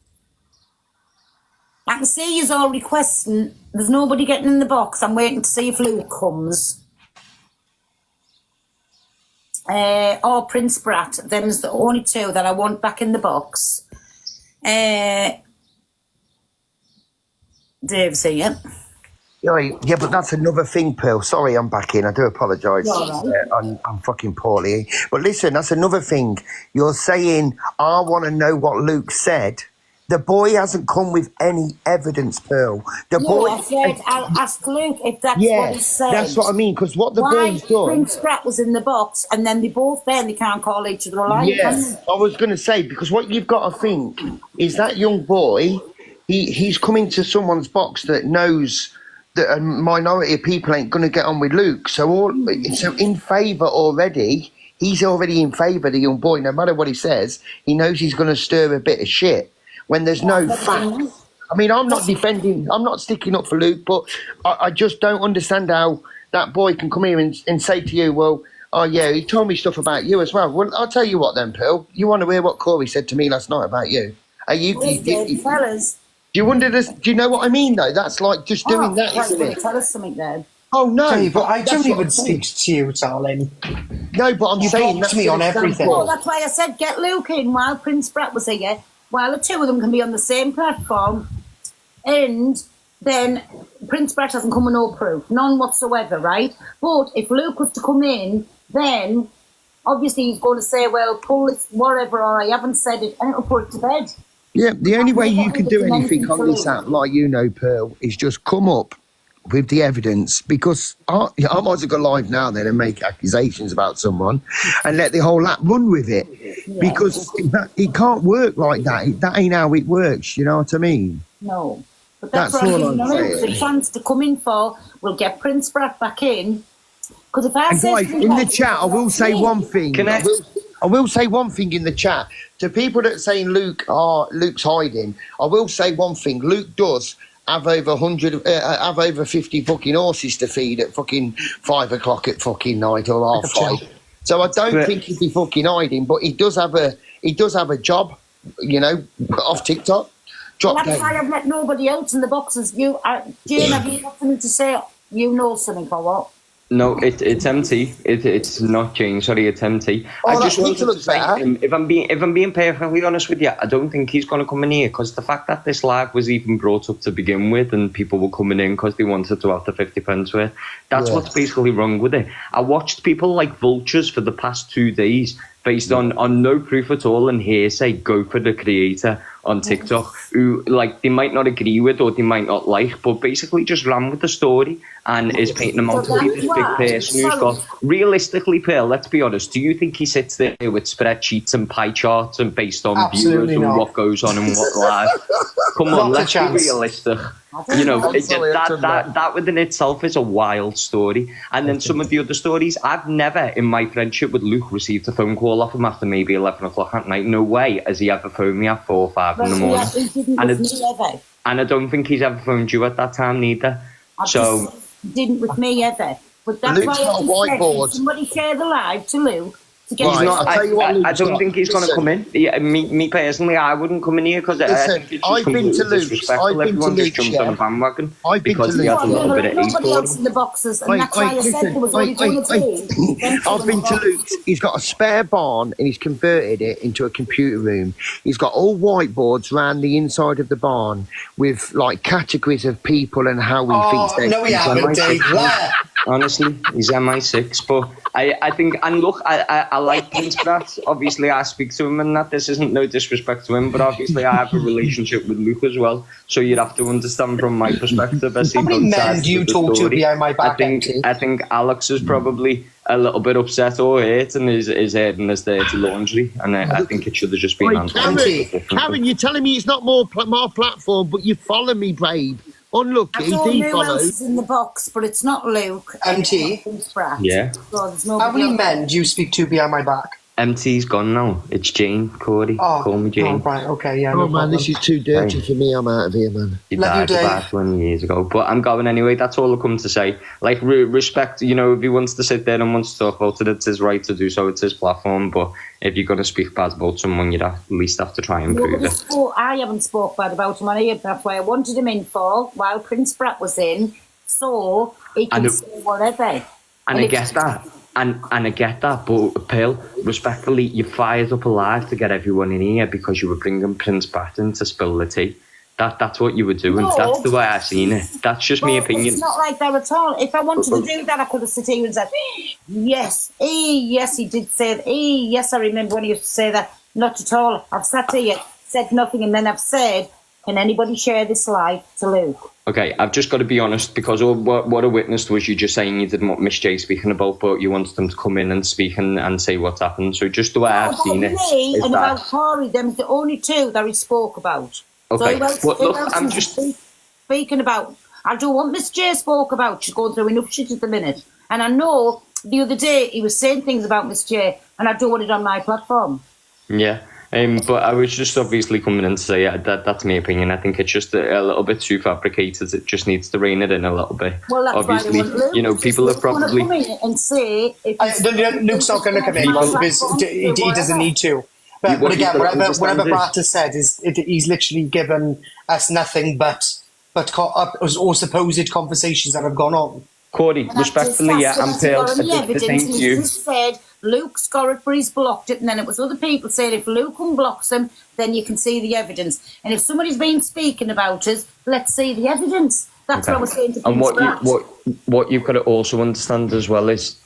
I can see you're all requesting. There's nobody getting in the box. I'm waiting to see if Luke comes. Or Prince Brat. Them's the only two that I want back in the box. Dave's here. Yeah, but that's another thing, Pearl. Sorry, I'm back in. I do apologise. Right. I'm fucking poorly. But listen, that's another thing. You're saying, I want to know what Luke said. The boy hasn't come with any evidence, Pearl. I said I'll ask Luke if that's what he said. That's what I mean, because what the boy's done... Prince Brat was in the box, and then they both there, and they can't call each other a liar, can they? I was going to say, because what you've got to think is that young boy, he's come into someone's box that knows that a minority of people ain't going to get on with Luke. So in favour already, he's already in favour, the young boy. No matter what he says, he knows he's going to stir a bit of shit when there's no facts. I mean, I'm not sticking up for Luke, but I just don't understand how that boy can come here and say to you, well, oh yeah, he told me stuff about you as well. Well, I'll tell you what then, Pearl. You want to hear what Corey said to me last night about you? Fellas. Do you know what I mean, though? That's like just doing that, isn't it? Tell us something then. Oh, no. Dave, but I don't even speak to you, darling. No, but I'm saying that's me on everything. Well, that's why I said get Luke in while Prince Brat was here, while the two of them can be on the same platform, and then Prince Brat hasn't come with no proof, none whatsoever, right? But if Luke was to come in, then obviously he's going to say, well, pull it, whatever, or I haven't said it, and it'll put it to bed. Yeah, the only way you can do anything on this app, like you know, Pearl, is just come up with the evidence, because I might as well go live now then and make accusations about someone and let the whole app run with it, because it can't work like that. That ain't how it works, you know what I mean? No. But that's what I'm saying. The chance to come in for, we'll get Prince Brat back in. Because if I say guys, in the chat, I will say one thing. I will say one thing in the chat. To people that are saying Luke's hiding, I will say one thing. Luke does have over 50 fucking horses to feed at fucking 5 o'clock at fucking night or 5:30. So I don't think he'd be fucking hiding, but he does have a job, you know, off TikTok. That's why I've met nobody else in the boxes. Jane, have you got something to say? You know something or what? No, it's empty. It's not Jane. Sorry, it's empty. Oh, I just wanted to say, if I'm being perfectly honest with you, I don't think he's going to come in here, because the fact that this live was even brought up to begin with, and people were coming in because they wanted to have the 50 pence worth, that's what's basically wrong with it. I watched people like vultures for the past 2 days based on no proof at all and hearsay, go for the creator on TikTok who, like, they might not agree with or they might not like, but basically just ran with the story and is painting him out to be this big person who's got... Realistically, Pearl, let's be honest, do you think he sits there with spreadsheets and pie charts and based on Absolutely viewers not. and what goes on and what live? Come on, let's be realistic. You know, that within itself is a wild story. And then some of the other stories, I've never in my friendship with Luke received a phone call off him after maybe 11 o'clock at night. No way has he ever phoned me at 4 or 5 in the morning. And I don't think he's ever phoned you at that time neither. So didn't with me ever. But that's Luke's not whiteboard. Somebody share the live to Luke. To get he's not, I'll tell you what, I Luke's don't got. think he's going to come in. Yeah, me personally, I wouldn't come in here because I think it's just I've been to completely Luke's. disrespectful. I've been to Everyone just Luke's, jumped on yeah. the bandwagon I've been because to he had Luke's. a little bit of hate Nobody for else him. in the boxes, and that's why I said there was only going to be. I've been to Luke's. He's got a spare barn and he's converted it into a computer room. He's got all whiteboards around the inside of the barn with like categories of people and how he thinks they... No, he hasn't, Dave. Where? Honestly, he's MI6, but I think, and look, I like Prince Brat. Obviously, I speak to him and that. This isn't no disrespect to him, but obviously I have a relationship with Luke as well. So you'd have to understand from my perspective. I see How many both men sides do you of the talk to story. behind my back, I think Alex is probably a little bit upset or hurt and is airing his dirty laundry, and I think it should have just been answered. Karen, you're telling me it's not more my platform, but you follow me, babe. Unlucky, I don't know who defollow. else is in the box, but it's not Luke. MT? It's Brat. Yeah. So there's How nobody many else. men do you speak to behind my back? MT's gone now. It's Jane, Corey. Oh, Call me Jane. oh, right, okay, yeah. Oh, no man, problem. this is too dirty for me. I'm out of here, man. He Love you, died Dave. about 20 years ago. But I'm going anyway. That's all I come to say. Like, respect, you know, if he wants to sit there and wants to talk about it, it's his right to do so. It's his platform. But if you're going to speak bad about someone, you'd at least have to try and prove it. I haven't spoke bad about him on here. That's why I wanted him in for while Prince Brat was in, so he can say whatever. And I get that. And I get that, but Pearl, respectfully, you fired up alive to get everyone in here because you were bringing Prince Brat in to spill the tea. That's what you were doing. No. That's the way I've seen it. That's just my opinion. It's not like that at all. If I wanted to do that, I could have sat here and said, yes, he did say that. Yes, I remember when he used to say that. Not at all. I've sat here, said nothing, and then I've said, can anybody share this live to Luke? Okay, I've just got to be honest because what I witnessed was you just saying you didn't want Miss J speaking about, but you wanted them to come in and speak and say what's happened. So just the way I've seen it Me is and that... about Corey, them the only two that he spoke about. Okay, so but look, I'm just... speaking about. I don't want Miss J spoke about. She's going through enough shit at the minute. And I know the other day he was saying things about Miss J, and I don't want it on my platform. Yeah. But I was just obviously coming in to say that's my opinion. I think it's just a little bit too fabricated. It just needs to rein it in a little bit. Well, that's obviously, why I want Luke. you know, people have probably... Come in and say Luke's not going to come in because he doesn't need to. But again, whatever Brat has said he's literally given us nothing but all supposed conversations that have gone on. Corey, respectfully, yeah, I'm Pearl. I did the same to you. Just said Luke's got it, but he's blocked it, and then it was other people saying if Luke unblocks him, then you can see the evidence. And if somebody's been speaking about us, let's see the evidence. That's what I was saying to And people. what you've got to also understand as well is,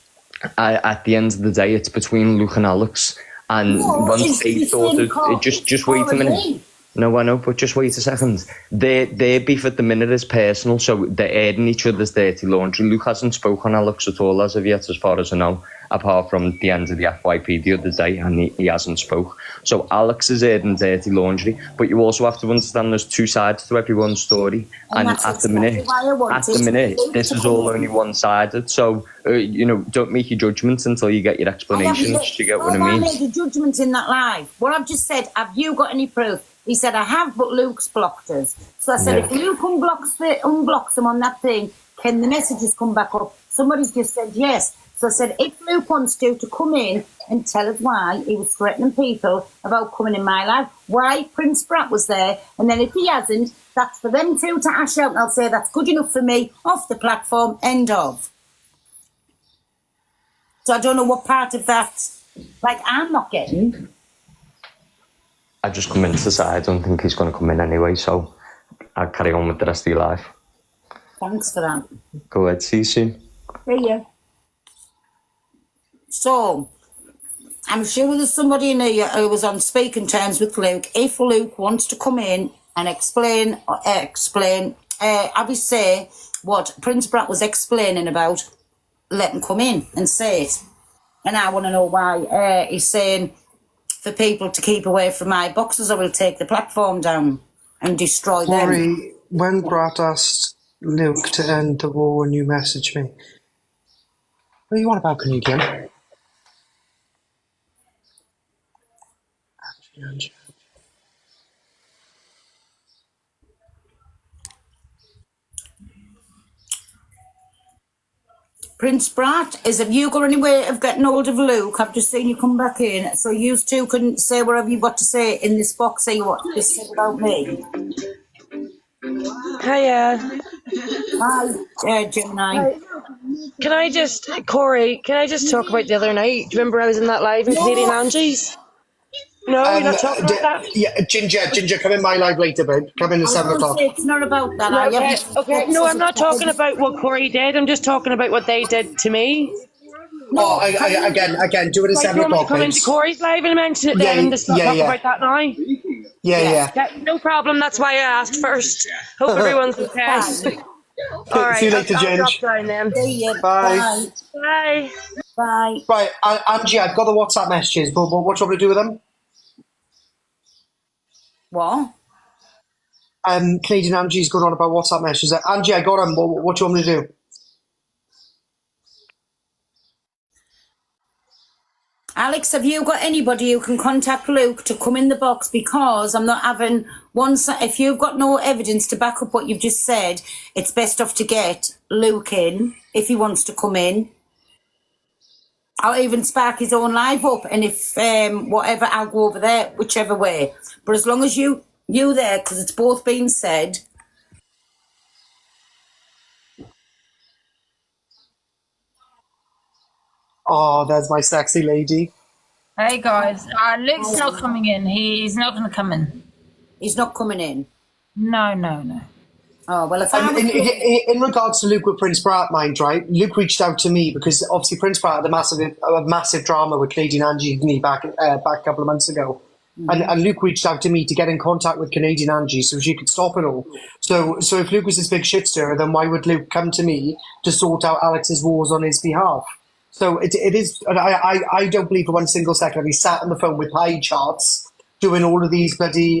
at the end of the day, it's between Luke and Alex. And once they thought just wait a minute. No, I know, but just wait a second. Their beef at the minute is personal, so they're airing each other's dirty laundry. Luke hasn't spoken on Alex at all as of yet, as far as I know, apart from the end of the FYP the other day, and he hasn't spoke. So Alex is airing dirty laundry, but you also have to understand there's two sides to everyone's story. And at the minute, this is all only one-sided. So, you know, don't make your judgments until you get your explanations. Do you get what I mean? I made a judgment in that live. What I've just said, have you got any proof? He said, I have, but Luke's blocked us. So I said, if Luke unblocks them on that thing, can the messages come back up? Somebody's just said yes. So I said, if Luke wants to come in and tell us why he was threatening people about coming in my life, why Prince Brat was there, and then if he hasn't, that's for them two to hash out, and I'll say that's good enough for me, off the platform, end of. So I don't know what part of that, like, I'm not getting. I just come in to say I don't think he's going to come in anyway, so I'll carry on with the rest of your life. Thanks for that. Go ahead, see you soon. See ya. So, I'm sure there's somebody in here who was on speaking terms with Luke. If Luke wants to come in and explain, have you say what Prince Brat was explaining about, let him come in and say it. And I want to know why he's saying for people to keep away from my boxes or we'll take the platform down and destroy them. Sorry, when Brat asked Luke to end the war when you messaged me, what do you want about Canadian? Prince Brat, have you got any way of getting hold of Luke? I've just seen you come back in, so you two can say whatever you've got to say in this box. Say what this said about me. Hiya. Hi, Gemini. Can I just, Corey, can I just talk about the other night? Do you remember I was in that live in Canadian Angie's? No, you're not talking about that? Yeah, Ginger, come in my live later, babe. Come in at 7 o'clock. It's not about that. Okay. No, I'm not talking about what Corey did. I'm just talking about what they did to me. No, again, do it at 7 Do you want me o'clock, to come into Corey's live and mention it then and just talk about that now? Yeah. No problem. That's why I asked first. Hope everyone's okay. All right. See you later, I'll Ginge. drop down then. See you. Bye. Bye. Bye. Right, Angie, I've got the WhatsApp messages, but what do you want me to do with them? What? Canadian Angie's going on about WhatsApp messages. Angie, I got them. What do you want me to do? Alex, have you got anybody who can contact Luke to come in the box? Because I'm not having if you've got no evidence to back up what you've just said, it's best off to get Luke in if he wants to come in. I'll even spark his own live up, and if whatever, I'll go over there, whichever way. But as long as you there, because it's both being said. Oh, there's my sexy lady. Hey guys, Luke's not coming in. He's not going to come in. He's not coming in. No. Oh well, if in regards to Luke with Prince Brat, mind right, Luke reached out to me because obviously Prince Brat had a massive drama with Canadian Angie and me back a couple of months ago, and Luke reached out to me to get in contact with Canadian Angie so she could stop it all. So if Luke was this big shit stirrer, then why would Luke come to me to sort out Alex's wars on his behalf? So it is. I don't believe for one single second he sat on the phone with pie charts doing all of these bloody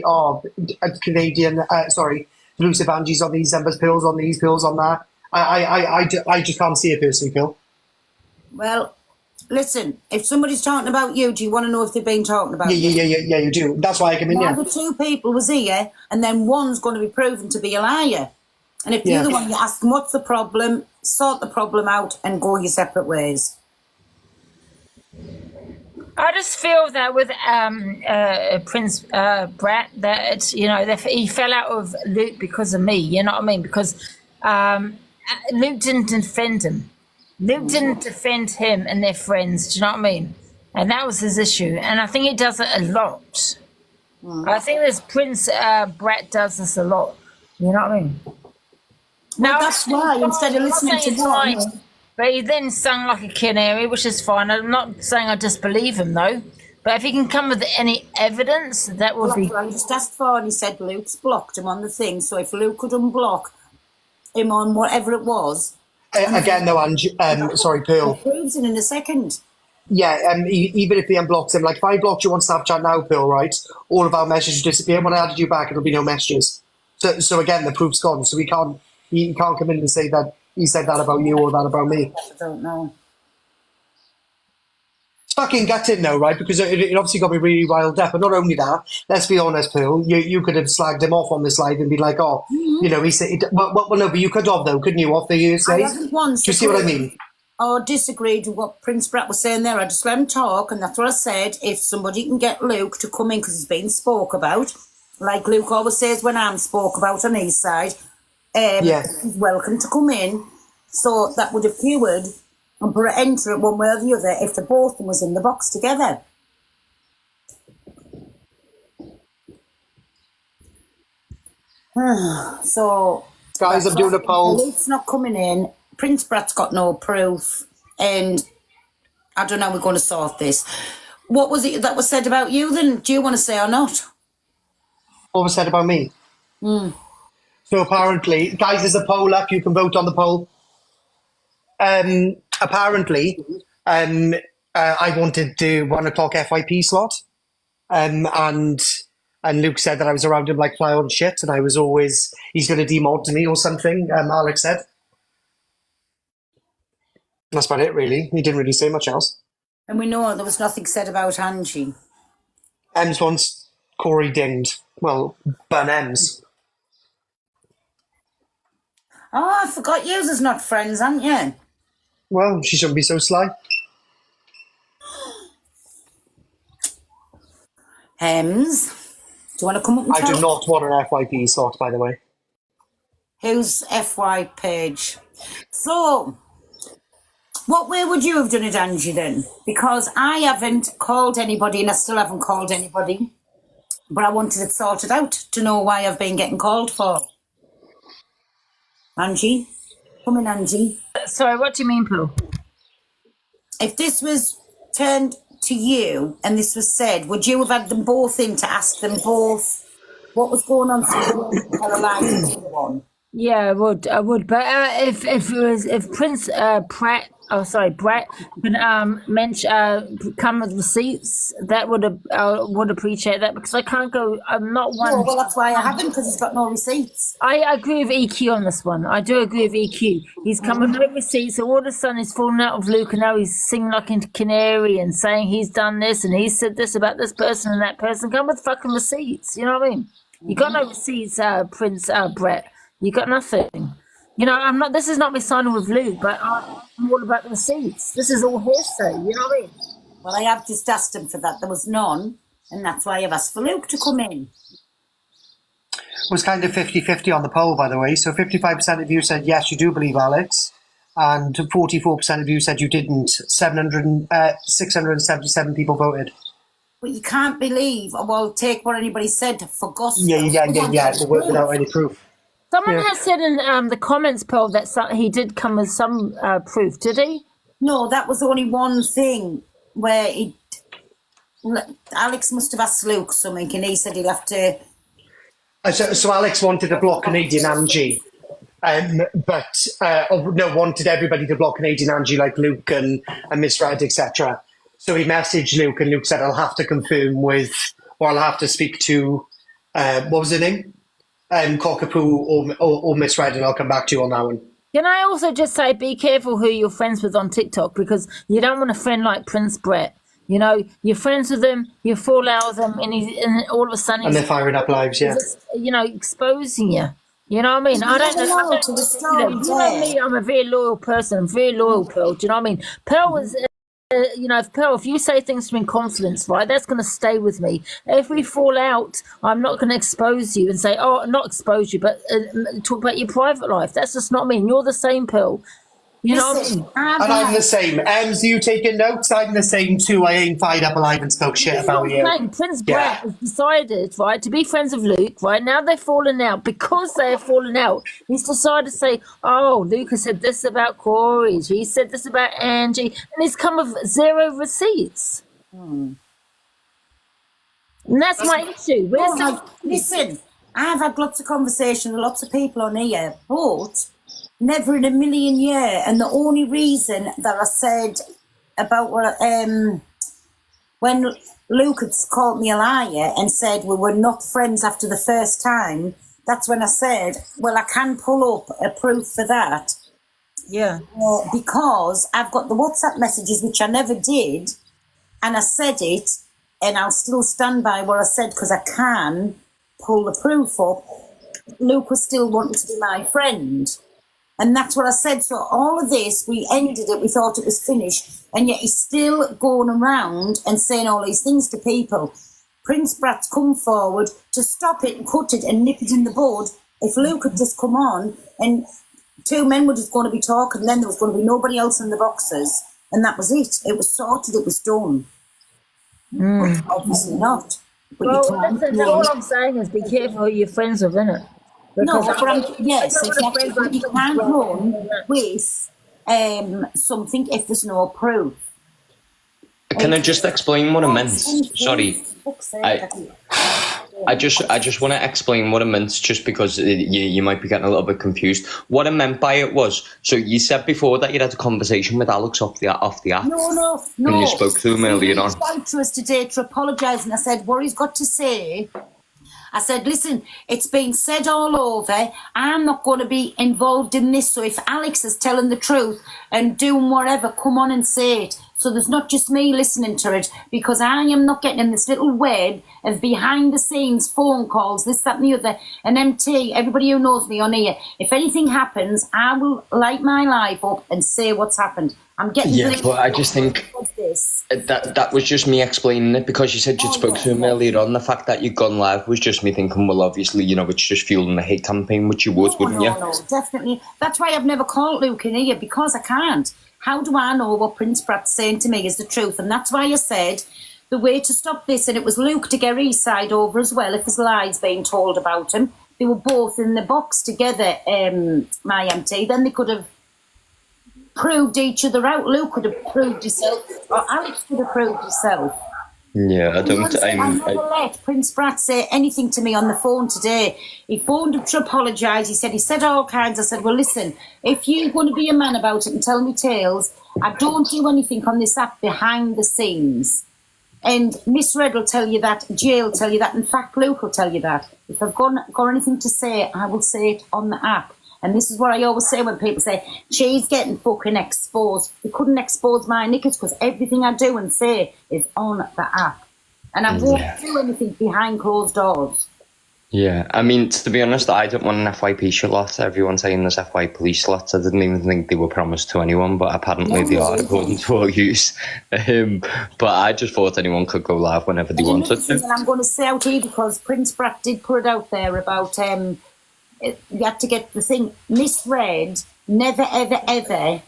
elusive Angies on these numbers, pills on these, pills on that. I just can't see it personally, Phil. Well, listen, if somebody's talking about you, do you want to know if they've been talking about you? Yeah, you do. That's why I come in here. The two people was here, and then one's going to be proven to be a liar. And if the other one, you ask them what's the problem, sort the problem out, and go your separate ways. I just feel that with Prince Brat, that that he fell out of Luke because of me. You know what I mean? Because Luke didn't defend him. Luke didn't defend him and their friends. Do you know what I mean? And that was his issue. And I think he does it a lot. I think this Prince Brat does this a lot. You know what I mean? Well, now, that's why instead of listening to one. But he then sung like a canary, which is fine. I'm not saying I disbelieve him, though. But if he can come with any evidence, that would be... I just asked for, and he said Luke's blocked him on the thing. So if Luke could unblock him on whatever it was... Again, though, Angie, sorry, Pearl. He proves it in a second. Yeah, even if he unblocks him, like if I blocked you on Snapchat now, Pearl, right, all of our messages disappear. When I added you back, it'll be no messages. So again, the proof's gone. So he can't come in and say that he said that about you or that about me. I don't know. It's fucking gutting though, right? Because it obviously got me really riled up. But not only that, let's be honest, Pearl, you could have slagged him off on this live and be like, oh, he said, well, no, but you could have though, couldn't you, off the hearsay? I haven't once. Do you see what I mean? Or disagreed with what Prince Brat was saying there. I just let him talk, and that's what I said. If somebody can get Luke to come in because he's been spoke about, like Luke always says when I'm spoke about on his side, he's welcome to come in. So that would have cured and put an end to it one way or the other if the both of them was in the box together. So, guys, I'm doing a poll. Luke's not coming in. Prince Brat's got no proof, and I don't know how we're going to sort this. What was it that was said about you then? Do you want to say or not? What was said about me? So apparently, guys, there's a poll up. You can vote on the poll. Apparently, I wanted the 1 o'clock FYP slot, and Luke said that I was around him like fly on shit, and I was always, he's going to demod me or something. Alex said. That's about it, really. He didn't really say much else. And we know there was nothing said about Angie. Ems wants Corey dinged. Well, Bun Ems. Oh, I forgot yous is not friends, aren't you? Well, she shouldn't be so sly. Hems, do you want to come up and I do tell- not want an FYP slot, by the way. Who's FY page? So, what way would you have done it, Angie, then? Because I haven't called anybody and I still haven't called anybody. But I wanted it sorted out to know why I've been getting called for. Angie? Come in, Angie. Sorry, what do you mean, Paul? If this was turned to you and this was said, would you have had them both in to ask them both what was going on so you wouldn't tell a lie to the other one? Yeah, I would. But if Prince Brett can come with receipts, that would appreciate that, because I can't go. I'm not one. Oh, well, that's why I haven't, because he's got no receipts. I agree with EQ on this one. I do agree with EQ. He's come with no receipts, so all of a sudden he's fallen out of Luke, and now he's singing like a canary and saying he's done this and he said this about this person and that person. Come with fucking receipts. You know what I mean? You got no receipts, Prince Brett. You got nothing. You know, I'm not. This is not me signing with Luke, but I'm all about the receipts. This is all hearsay. You know what I mean? Well, I have just asked him for that. There was none, and that's why I've asked for Luke to come in. It was kind of 50-50 on the poll, by the way. So 55% of you said yes, you do believe Alex, and 44% of you said you didn't. 677 people voted. But you can't believe, well, take what anybody said for gospel. Yeah. Without any proof. Someone has said in the comments, Paul, that he did come with some proof. Did he? No, that was only one thing where Alex must have asked Luke something, and he said he'll have to. So Alex wanted to block Canadian Angie, wanted everybody to block Canadian Angie like Luke and Misread, etc. So he messaged Luke, and Luke said, "I'll have to confirm with, or I'll have to speak to, what was her name? Cockapoo or Misread, and I'll come back to you on that one." Can I also just say, be careful who you're friends with on TikTok, because you don't want a friend like Prince Brett. You know, you're friends with him, you fall out with him, and all of a sudden and they're firing up lives, yeah. Exposing you. You know what I mean? I don't know. You know me, I'm a very loyal person. I'm very loyal, Pearl. Do you know what I mean? Pearl was. If you say things to me in confidence, right, that's going to stay with me. If we fall out, I'm not going to expose you and say, not expose you, but talk about your private life. That's just not me. And you're the same, Pearl. You know what I mean? And I'm the same. Ems, you taking notes? I'm the same too. I ain't fired up alive and spoke shit about you. Prince Brett has decided, right, to be friends with Luke, right? Now they're falling out. Because they're falling out, he's decided to say, Luke has said this about Corey, he said this about Angie, and he's come with 0 receipts. And that's my issue. Listen, I've had lots of conversation with lots of people on here, but never in a million years. And the only reason that I said about when Luke had called me a liar and said we were not friends after the first time, that's when I said, well, I can pull up a proof for that. Yeah. Because I've got the WhatsApp messages, which I never did, and I said it, and I'll still stand by what I said because I can pull the proof up. Luke was still wanting to be my friend. And that's what I said. So all of this, we ended it, we thought it was finished, and yet he's still going around and saying all these things to people. Prince Brett's come forward to stop it and cut it and nip it in the bud. If Luke had just come on and 2 men were just going to be talking, and then there was going to be nobody else in the boxes, and that was it. It was sorted, it was done. But obviously not. But listen, all I'm saying is be careful who you're friends with, innit? No, that's what I'm. Yes, exactly. You can't run with something if there's no proof. Can I just explain what I meant? Sorry. I just want to explain what I meant, just because you might be getting a little bit confused. What I meant by it was, so you said before that you had a conversation with Alex off the app. No. And you spoke to him earlier on. He reached out to us today to apologise, and I said, what he's got to say, I said, listen, it's been said all over. I'm not going to be involved in this. So if Alex is telling the truth and doing whatever, come on and say it. So there's not just me listening to it, because I am not getting in this little web of behind the scenes phone calls, this, that and the other. And MT, everybody who knows me on here, if anything happens, I will light my life up and say what's happened. I'm getting... Yeah, but I just think that was just me explaining it, because you said you'd spoke to him earlier on. The fact that you'd gone live was just me thinking, well, obviously, you know, it's just fueling the hate campaign, which you would, wouldn't you? No, definitely. That's why I've never called Luke in here, because I can't. How do I know what Prince Pratt's saying to me is the truth? And that's why I said the way to stop this, and it was Luke to get his side over as well, if there's lies being told about him. They were both in the box together, my MT. Then they could have proved each other out. Luke could have proved himself, or Alex could have proved himself. Yeah, I never let Prince Pratt say anything to me on the phone today. He phoned up to apologise. He said all kinds. I said, well, listen, if you're going to be a man about it and tell me tales, I don't do anything on this app behind the scenes. And Miss Red will tell you that, Jay will tell you that, in fact, Luke will tell you that. If I've got anything to say, I will say it on the app. And this is what I always say when people say, she's getting fucking exposed. You couldn't expose my knickers, because everything I do and say is on the app. And I won't do anything behind closed doors. Yeah, I mean, to be honest, I don't want an FYP slot. Everyone's saying there's FY police slots. I didn't even think they were promised to anyone, but apparently they are, according to all use. But I just thought anyone could go live whenever they wanted to. And I'm going to say out here, because Prince Pratt did put it out there about... you had to get the thing. Miss Red never, ever, ever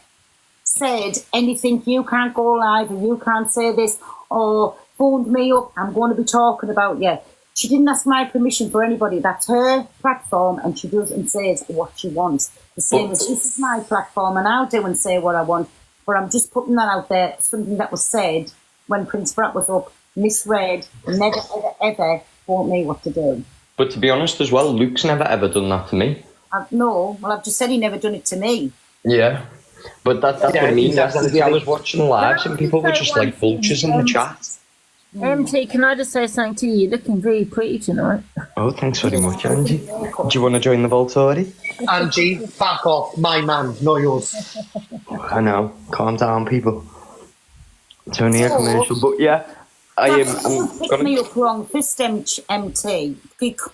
said anything, you can't go live, or you can't say this, or phoned me up, I'm going to be talking about you. She didn't ask my permission for anybody. That's her platform, and she does and says what she wants. The same as this is my platform, and I'll do and say what I want. But I'm just putting that out there, something that was said when Prince Pratt was up. Miss Red never, ever, ever told me what to do. But to be honest as well, Luke's never ever done that to me. No, well, I've just said he never done it to me. Yeah. But that's what I mean. Yesterday I was watching lives and people were just like vultures in the chat. MT, can I just say something to you? You're looking very pretty tonight. Oh, thanks very much, Angie. Do you want to join the Volturi? Angie, back off. My man, not yours. I know. Calm down, people. It's only a commercial, but yeah. I'm put me up wrong first, MT,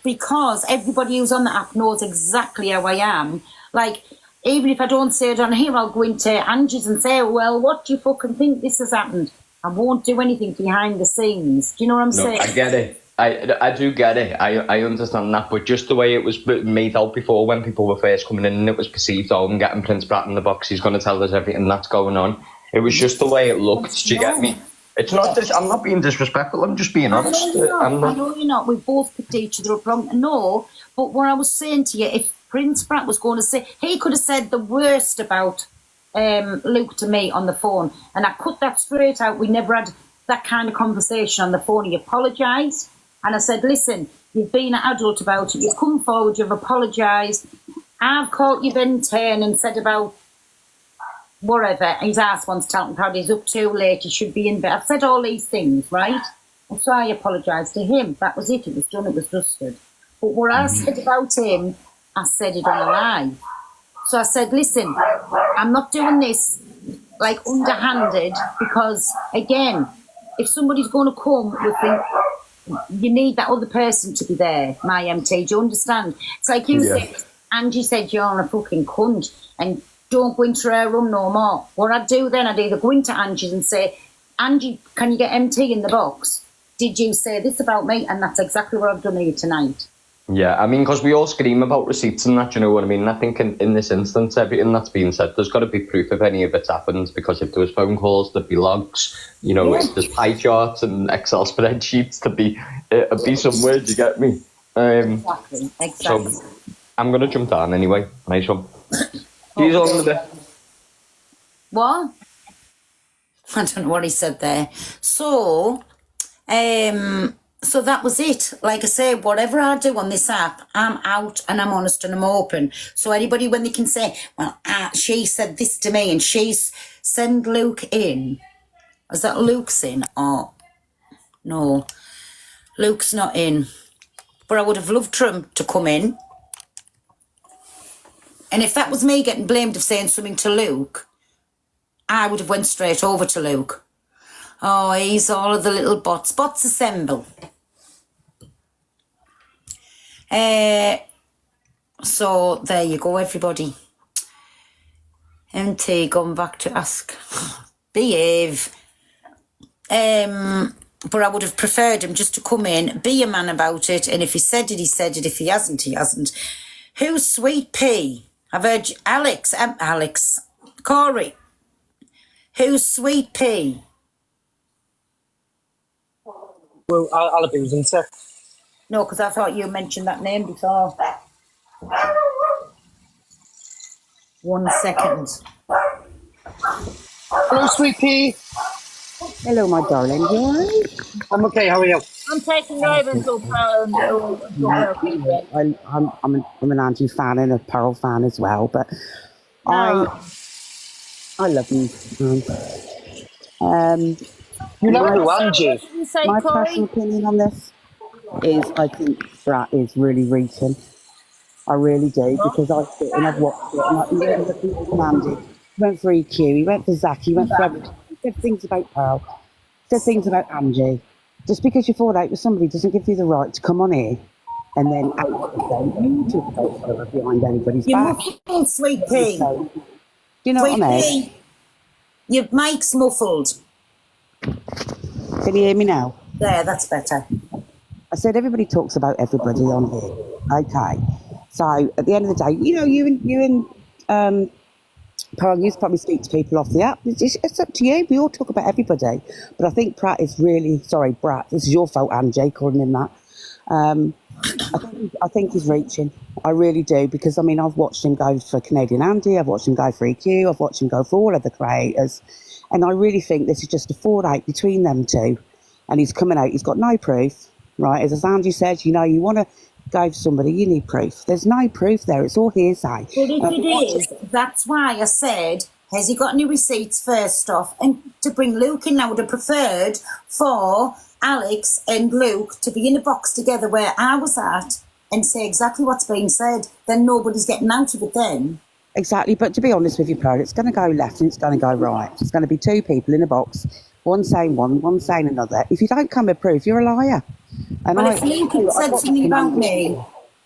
because everybody who's on the app knows exactly how I am. Like, even if I don't say it on here, I'll go into Angie's and say, well, what do you fucking think this has happened? I won't do anything behind the scenes. Do you know what I'm saying? I get it. I do get it. I understand that, but just the way it was made out before, when people were first coming in and it was perceived, oh, I'm getting Prince Pratt in the box, he's going to tell us everything that's going on. It was just the way it looked. Do you get me? It's not this. I'm not being disrespectful. I'm just being honest. I know you're not. We both picked each other up wrong. No, but what I was saying to you, if Prince Pratt was going to say, he could have said the worst about Luke to me on the phone, and I cut that straight out. We never had that kind of conversation on the phone. He apologised, and I said, listen, you've been an adult about it. You've come forward. You've apologised. I've caught you Ben 10 and said about whatever, his ass wants talking about, he's up too late, he should be in bed. I've said all these things, right? And so I apologised to him. That was it was done, it was dusted. But what I said about him, I said it on a live. So I said, listen, I'm not doing this like underhanded, because again, if somebody's going to come with you need that other person to be there, my MT, do you understand? It's like you said, Angie said you're a fucking cunt, and don't go into her room no more. What I'd do then, I'd either go into Angie's and say, Angie, can you get MT in the box? Did you say this about me? And that's exactly what I've done here tonight. Yeah, I mean, because we all scream about receipts and that, you know what I mean? I think in this instance, everything that's been said, there's got to be proof if any of it's happened, because if there was phone calls, there'd be logs, you know, if there's pie charts and Excel spreadsheets, it'd be somewhere, do you get me? Exactly. So I'm going to jump down anyway. Nice one. He's on the bit. What? I don't know what he said there. So, so that was it. Like I say, whatever I do on this app, I'm out and I'm honest and I'm open. So anybody, when they can say, well, she said this to me and she's send Luke in. Is that Luke's in? Oh, no. Luke's not in. But I would have loved for him to come in. And if that was me getting blamed of saying something to Luke, I would have went straight over to Luke. Oh, he's all of the little bots. Bots assemble. So there you go, everybody. MT going back to ask. Behave. But I would have preferred him just to come in, be a man about it, and if he said it, he said it. If he hasn't, he hasn't. Who's Sweet Pea? I've heard you, Alex, Corey. Who's Sweet Pea? Well, I'll abuse him, sir. No, because I thought you mentioned that name before. 1 second. Hello, Sweet Pea. Hello, my darling. You all right? I'm okay. How are you? I'm taking over until Pearl. I'm an Angie fan and a Pearl fan as well, but I love you. You love you, Angie. My personal opinion on this is I think Brat is really reaching. I really do, because I sit and I've watched it and he went for Andy, he went for EQ, he went for Zach, he went for everything. He said things about Pearl, said things about Angie. Just because you fall out with somebody doesn't give you the right to come on here and then out you need to go behind anybody's back. You're Sweet Pea. You know what I mean? Your mic's muffled. Can you hear me now? There, that's better. I said everybody talks about everybody on here. Okay. So at the end of the day, you know, you and Pearl, you probably speak to people off the app. It's up to you. We all talk about everybody. But I think Brat is really, sorry, Brat, this is your fault, Angie, calling him that. I think he's reaching. I really do, because, I mean, I've watched him go for Canadian Andy, I've watched him go for EQ, I've watched him go for all of the creators. And I really think this is just a fallout between them two. And he's coming out, he's got no proof, right? As Andy said, you know, you want to go for somebody, you need proof. There's no proof there, it's all hearsay. But if it is, that's why I said, has he got any receipts first off? And to bring Luke in, I would have preferred for Alex and Luke to be in a box together where I was at and say exactly what's being said. Then nobody's getting out of it then. Exactly, but to be honest with you, Pearl, it's going to go left and it's going to go right. It's going to be two people in a box, one saying one saying another. If you don't come with proof, you're a liar. And well, if Luke had said something about me,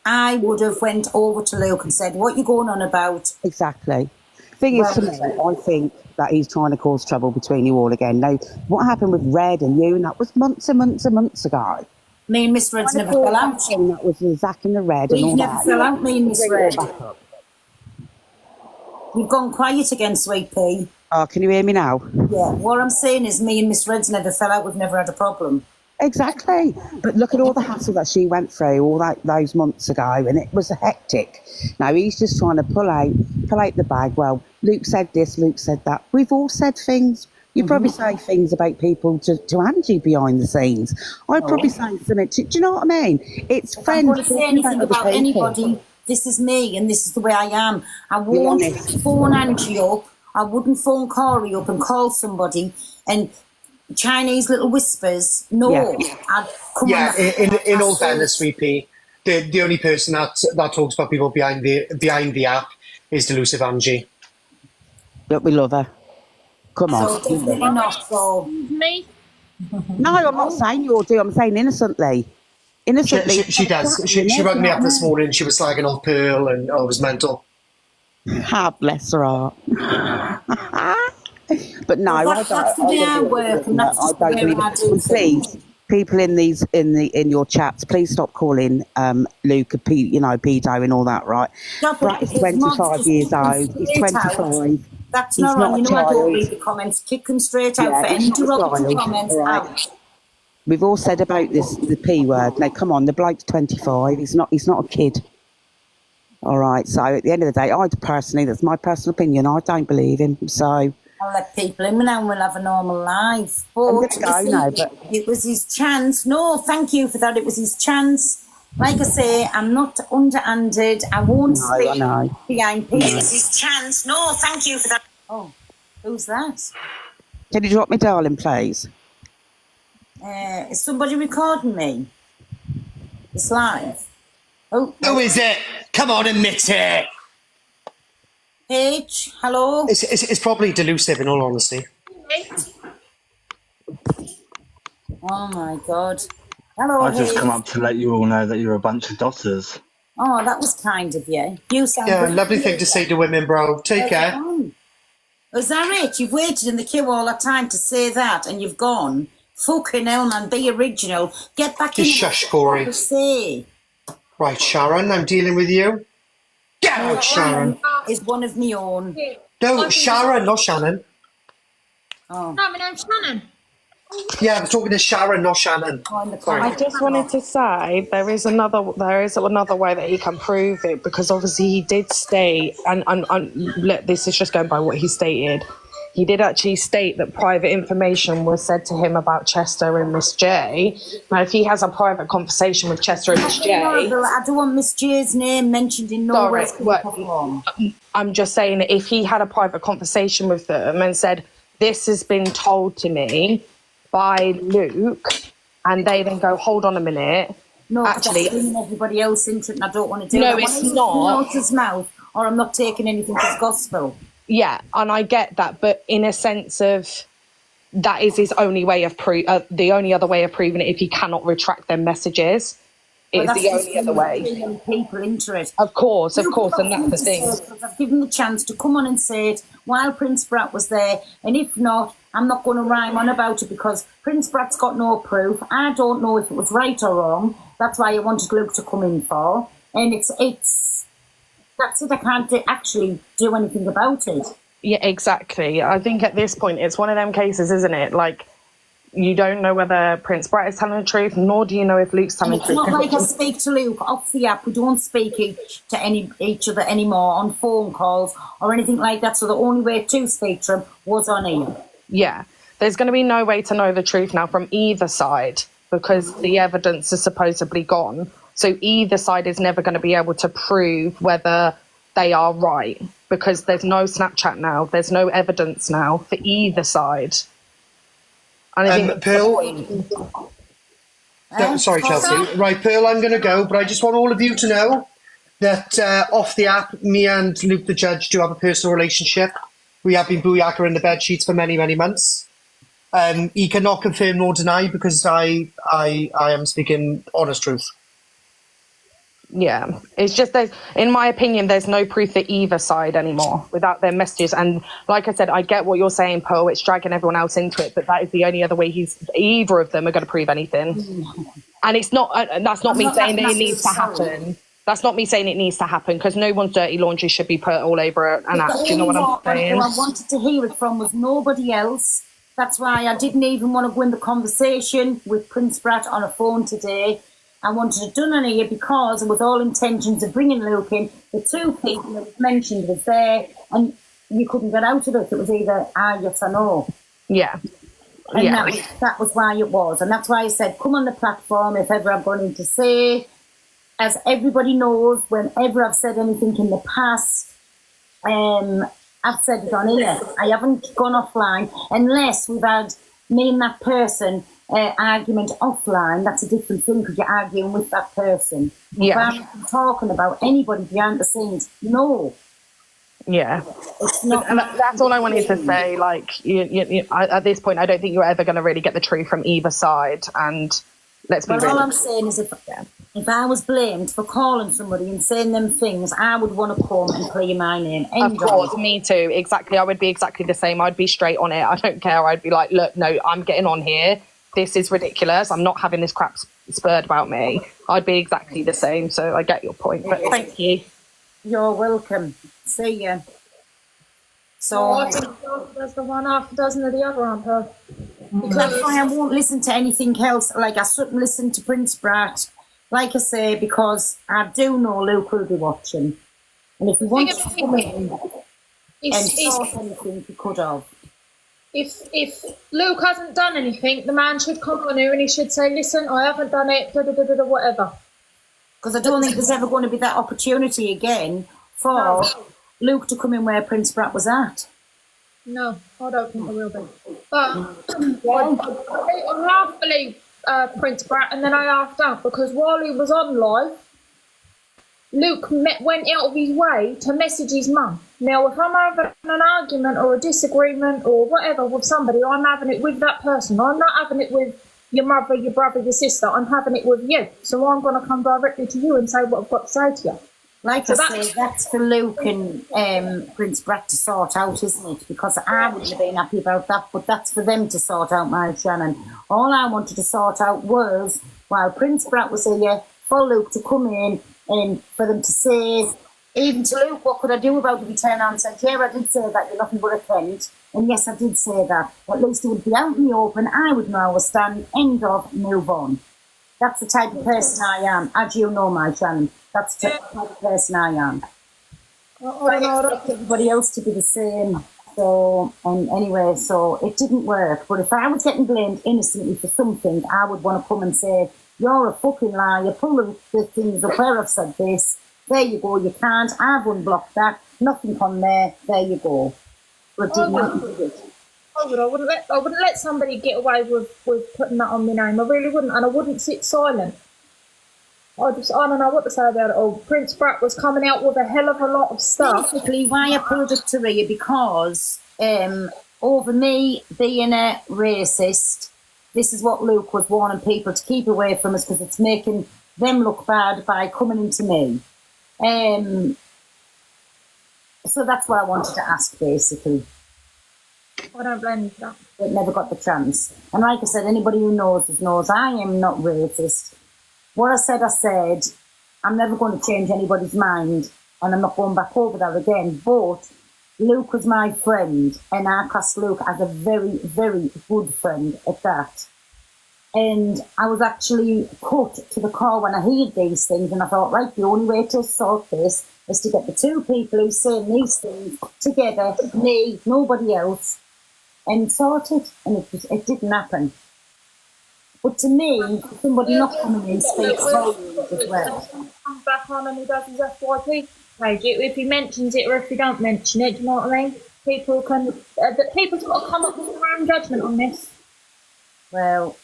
I would have went over to Luke and said, what are you going on about? Exactly. Thing is, to me, I think that he's trying to cause trouble between you all again. Now, what happened with Red and you, and that was months and months and months ago. Me and Miss Red's never fell out. That was the Zach and the Red and all that. We've never fell out, me and Miss Red. You've gone quiet again, Sweet Pea. Oh, can you hear me now? Yeah, what I'm saying is me and Miss Red's never fell out. We've never had a problem. Exactly. But look at all the hassle that she went through all those months ago, and it was hectic. Now he's just trying to pull out the bag. Well, Luke said this, Luke said that. We've all said things. You probably say things about people to Angie behind the scenes. I'd probably say something do you know what I mean? It's friends. I'm not going to say anything about anybody. This is me and this is the way I am. I won't phone Angie up. I wouldn't phone Corey up and call somebody and Chinese little whispers. No, I'd come on. In all fairness, Sweet Pea, the only person that talks about people behind the app is Delusive Angie. But we love her. Come on. So definitely not. So me? No, I'm not saying you all do. I'm saying innocently. Innocently. She does. She rang me up this morning. She was slagging off Pearl and it was mental. Ah, bless her heart. But no, well, that's the way I work, and that's just the way I do things. Please, people in your chats, please stop calling Luke a pedo and all that, right? Brat is 25 years old. He's 25. That's not wrong. You know, I don't read the comments. Kick them straight out for any derogatory comments. Out. We've all said about the P word. Now, come on, the bloke's 25. He's not a kid. All right. So at the end of the day, that's my personal opinion. I don't believe him. So. I I'll let people in now and we'll have a normal life. But I'm gonna go now, but it was his chance. No, thank you for that. It was his chance. Like I say, I'm not underhanded. I won't no, speak I know. behind people. No. It was his chance. No, thank you for that. Oh, who's that? Can you drop me, darling, please? Is somebody recording me? It's live. Oh, Who is it? Come on, admit it. Paige, hello. It's probably delusive, in all honesty. Oh my God. Hello, I just Paige. come up to let you all know that you're a bunch of dotters. Oh, that was kind of you. You sound Yeah, very- lovely thing to say to women, bro. Take care. Is that it? You've waited in the queue all that time to say that and you've gone? Fucking hell, man, be original. Get back Just in. shush, Corey. Say. Right, Sharon, I'm dealing with you. Get out, Sharon. Is one of me own. No, Sharon, not Shannon. Oh. No, my name's Shannon. Yeah, I'm talking to Sharon, not Shannon. Sorry. I just wanted to say there is another way that he can prove it, because obviously he did state, and look, this is just going by what he stated. He did actually state that private information was said to him about Chester and Miss J. Now, if he has a private conversation with Chester and Miss J, I don't want Miss J's name mentioned in no way. I'm just saying that if he had a private conversation with them and said, "This has been told to me by Luke," and they then go, "Hold on a minute." No, actually, that's bringing everybody else into it, and I don't want to do No, that. it's I want not. his mouth, or I'm not taking anything as gospel. Yeah, and I get that, but in a sense of that is his only way of the only other way of proving it if he cannot retract them messages. It's the only other way. Bringing people into it. Of course, and that's the thing. I've given the chance to come on and say it while Prince Brat was there, and if not, I'm not going to rhyme on about it because Prince Brat's got no proof. I don't know if it was right or wrong. That's why I wanted Luke to come in for, and it's that's it. I can't actually do anything about it. Yeah, exactly. I think at this point it's one of them cases, isn't it? Like, you don't know whether Prince Brat is telling the truth, nor do you know if Luke's telling the It's truth. not like I speak to Luke off the app. We don't speak to each other anymore on phone calls or anything like that. So the only way to speak to him was on here. Yeah, there's going to be no way to know the truth now from either side because the evidence is supposedly gone. So either side is never going to be able to prove whether they are right because there's no Snapchat now. There's no evidence now for either side. And I think Pearl. No, sorry, Chelsea. Right, Pearl, I'm going to go, but I just want all of you to know that off the app, me and Luke the Judge do have a personal relationship. We have been booyaka in the bed sheets for many, many months. He cannot confirm nor deny because I am speaking honest truth. Yeah, it's just in my opinion, there's no proof for either side anymore without their messages. And like I said, I get what you're saying, Pearl. It's dragging everyone else into it, but that is the only other way either of them are going to prove anything. And it's not. That's not me saying that it needs to happen. That's not me saying it needs to happen because no one's dirty laundry should be put all over an app. Do you know what I'm saying? Who I wanted to hear it from was nobody else. That's why I didn't even want to go in the conversation with Prince Brat on a phone today. I wanted it done on here because with all intentions of bringing Luke in, the two people that was mentioned was there and you couldn't get out of it. It was either yes or no. Yeah. And Yeah. that was why it was. And that's why I said, come on the platform if ever I'm going to say. As everybody knows, whenever I've said anything in the past, I've said it on here. I haven't gone offline unless we've had me and that person argument offline. That's a different thing because you're arguing with that person. Yeah. If I'm talking about anybody behind the scenes, no. Yeah. It's not. And that's all I wanted to say. Like, at this point, I don't think you're ever going to really get the truth from either side. And let's be Well, real. all I'm saying is if I was blamed for calling somebody and saying them things, I would want to come and clear my name. Of course, me too. Exactly. I would be exactly the same. I'd be straight on it. I don't care. I'd be like, look, no, I'm getting on here. This is ridiculous. I'm not having this crap spurred about me. I'd be exactly the same. So I get your point. But thank you. You're welcome. See ya. So I think there's the one half a dozen of the other on her. that's why I won't listen to anything else. Like I shouldn't listen to Prince Brat. Like I say, because I do know Luke will be watching. And if he wants to come in and talk anything, he could have. if Luke hasn't done anything, the man should come on here and he should say, listen, I haven't done it, whatever. Because I don't think there's ever going to be that opportunity again for Luke to come in where Prince Brat was at. No, I don't think there will be. But I half believe Prince Brat and then I half don't, because while he was on live, Luke went out of his way to message his mum. Now, if I'm having an argument or a disagreement or whatever with somebody, I'm having it with that person. I'm not having it with your mother, your brother, your sister. I'm having it with you. So I'm going to come directly to you and say what I've got to say to you. Like I say, that's for Luke and Prince Brat to sort out, isn't it? Because I wouldn't have been happy about that, but that's for them to sort out, my Shannon. All I wanted to sort out was, while Prince Brat was here, for Luke to come in and for them to say, even to Luke, what could I do about it? He turned around and said, yeah, I did say that, you're nothing but a friend. And yes, I did say that. At least it would be out in the open, I would know where I stand, end of, move on. That's the type of person I am, as you know, my Shannon. That's the type of person I am. I expect everybody else to be the same. So, anyway, so it didn't work. But if I was getting blamed innocently for something, I would want to come and say, you're a fucking liar, pull the things up where I've said this. There you go, you can't. I've unblocked that. Nothing on there. There you go. But it didn't happen, did it? I wouldn't let somebody get away with putting that on my name. I really wouldn't, and I wouldn't sit silent. I don't know what to say about it all. Prince Brat was coming out with a hell of a lot of stuff. Basically, why I pulled it to Rhea, because over me being a racist, this is what Luke was warning people to keep away from us, because it's making them look bad by coming into me. So that's what I wanted to ask, basically. I don't blame you for that. But never got the chance. And like I said, anybody who knows us knows I am not racist. What I said. I'm never going to change anybody's mind, and I'm not going back over that again. But Luke was my friend, and I class Luke as a very, very good friend at that. And I was actually cut to the core when I heard these things, and I thought, right, the only way to sort this is to get the two people who say these things together, me, nobody else, and sort it. And it didn't happen. But to me, somebody not coming in speaks volumes as well. Comes back on and he does his FYP page. If he mentions it or if he don't mention it, do you know what I mean? People's got to come up with their own judgment on this. Well,